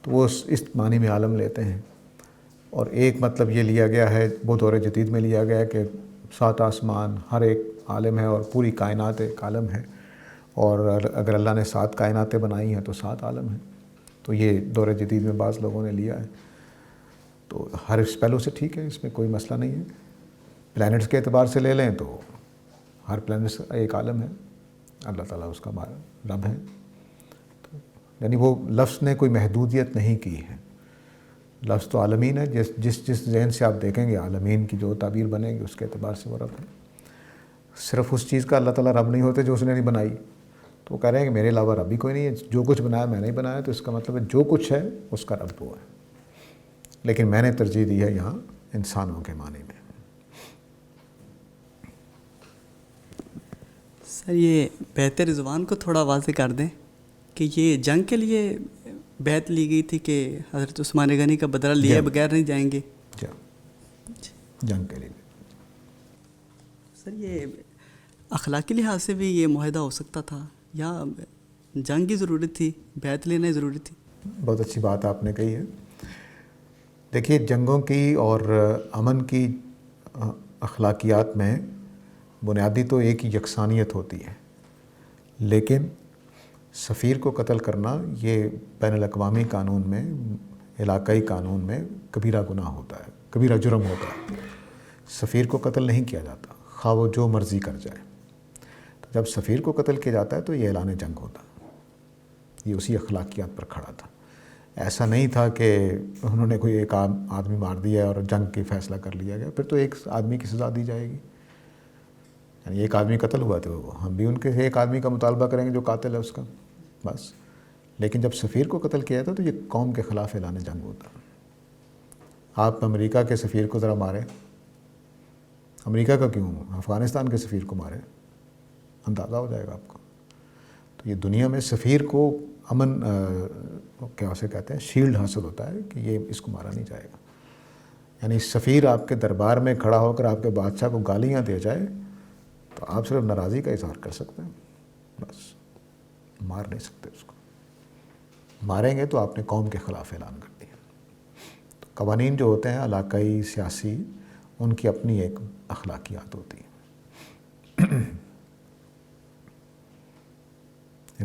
Speaker 2: تو وہ اس معنی میں عالم لیتے ہیں. اور ایک مطلب یہ لیا گیا ہے, وہ دور جدید میں لیا گیا ہے کہ 7 آسمان ہر ایک عالم ہے اور پوری کائنات ایک عالم ہے. اور اگر اللہ نے 7 کائناتیں بنائی ہیں تو 7 عالم ہیں. تو یہ دور جدید میں بعض لوگوں نے لیا ہے. تو ہر اس پہلو سے ٹھیک ہے, اس میں کوئی مسئلہ نہیں ہے. پلینٹس کے اعتبار سے لے لیں تو ہر پلینٹ ایک عالم ہے, اللہ تعالیٰ اس کا رب ہے. یعنی وہ لفظ نے کوئی محدودیت نہیں کی ہے. لفظ تو عالمین ہے, جس ذہن سے آپ دیکھیں گے عالمین کی جو تعبیر بنے گی اس کے اعتبار سے وہ رب ہے. صرف اس چیز کا اللہ تعالیٰ رب نہیں ہوتے جو اس نے نہیں بنائی. تو وہ کہہ رہے ہیں کہ میرے علاوہ رب ہی کوئی نہیں ہے, جو کچھ بنایا میں نے بنایا. تو اس کا مطلب ہے جو کچھ ہے اس کا رب وہ ہے. لیکن میں نے ترجیح دی ہے یہاں انسانوں کے معنی میں.
Speaker 13: سر, یہ بیعت رضوان کو تھوڑا واضح کر دیں کہ یہ جنگ کے لیے بیعت لی گئی تھی کہ حضرت عثمان غنی کا بدلہ لیے بغیر نہیں جائیں گے.
Speaker 2: جنگ کے لیے.
Speaker 13: سر یہ اخلاقی لحاظ سے بھی یہ معاہدہ ہو سکتا تھا یا جنگ کی ضرورت تھی, بیعت لینا ضروری تھی؟
Speaker 2: بہت اچھی بات آپ نے کہی ہے. دیکھیے جنگوں کی اور امن کی اخلاقیات میں بنیادی تو ایک ہی یکسانیت ہوتی ہے, لیکن سفیر کو قتل کرنا یہ بین الاقوامی قانون میں, علاقائی قانون میں کبیرہ گناہ ہوتا ہے, کبیرہ جرم ہوتا ہے. سفیر کو قتل نہیں کیا جاتا خواہ وہ جو مرضی کر جائے. تو جب سفیر کو قتل کیا جاتا ہے تو یہ اعلان جنگ ہوتا ہے. یہ اسی اخلاقیات پر کھڑا تھا. ایسا نہیں تھا کہ انہوں نے کوئی ایک آدمی مار دیا اور جنگ کی فیصلہ کر لیا گیا, پھر تو ایک آدمی کی سزا دی جائے گی. یعنی ایک آدمی قتل ہوا تو ہم بھی ان کے ایک آدمی کا مطالبہ کریں گے جو قاتل ہے اس کا, بس. لیکن جب سفیر کو قتل کیا جاتا تو یہ قوم کے خلاف اعلان جنگ ہوتا. آپ امریکہ کے سفیر کو ذرا ماریں, امریکہ کا کیوں, افغانستان کے سفیر کو ماریں, اندازہ ہو جائے گا آپ کو. تو یہ دنیا میں سفیر کو امن کیا اسے کہتے ہیں شیلڈ حاصل ہوتا ہے کہ یہ اس کو مارا نہیں جائے گا. یعنی سفیر آپ کے دربار میں کھڑا ہو کر آپ کے بادشاہ کو گالیاں دے جائے تو آپ صرف ناراضی کا اظہار کر سکتے ہیں, بس. مار نہیں سکتے اس کو. ماریں گے تو آپ نے قوم کے خلاف اعلان کر دیا. تو قوانین جو ہوتے ہیں علاقائی سیاسی, ان کی اپنی ایک اخلاقیات ہوتی ہیں.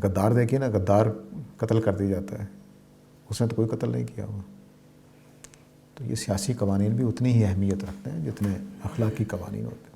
Speaker 2: غدار دیکھیے نا, غدار قتل کر دیا جاتا ہے, اس نے تو کوئی قتل نہیں کیا ہوا. تو یہ سیاسی قوانین بھی اتنی ہی اہمیت رکھتے ہیں جتنے اخلاقی قوانین ہوتے ہیں.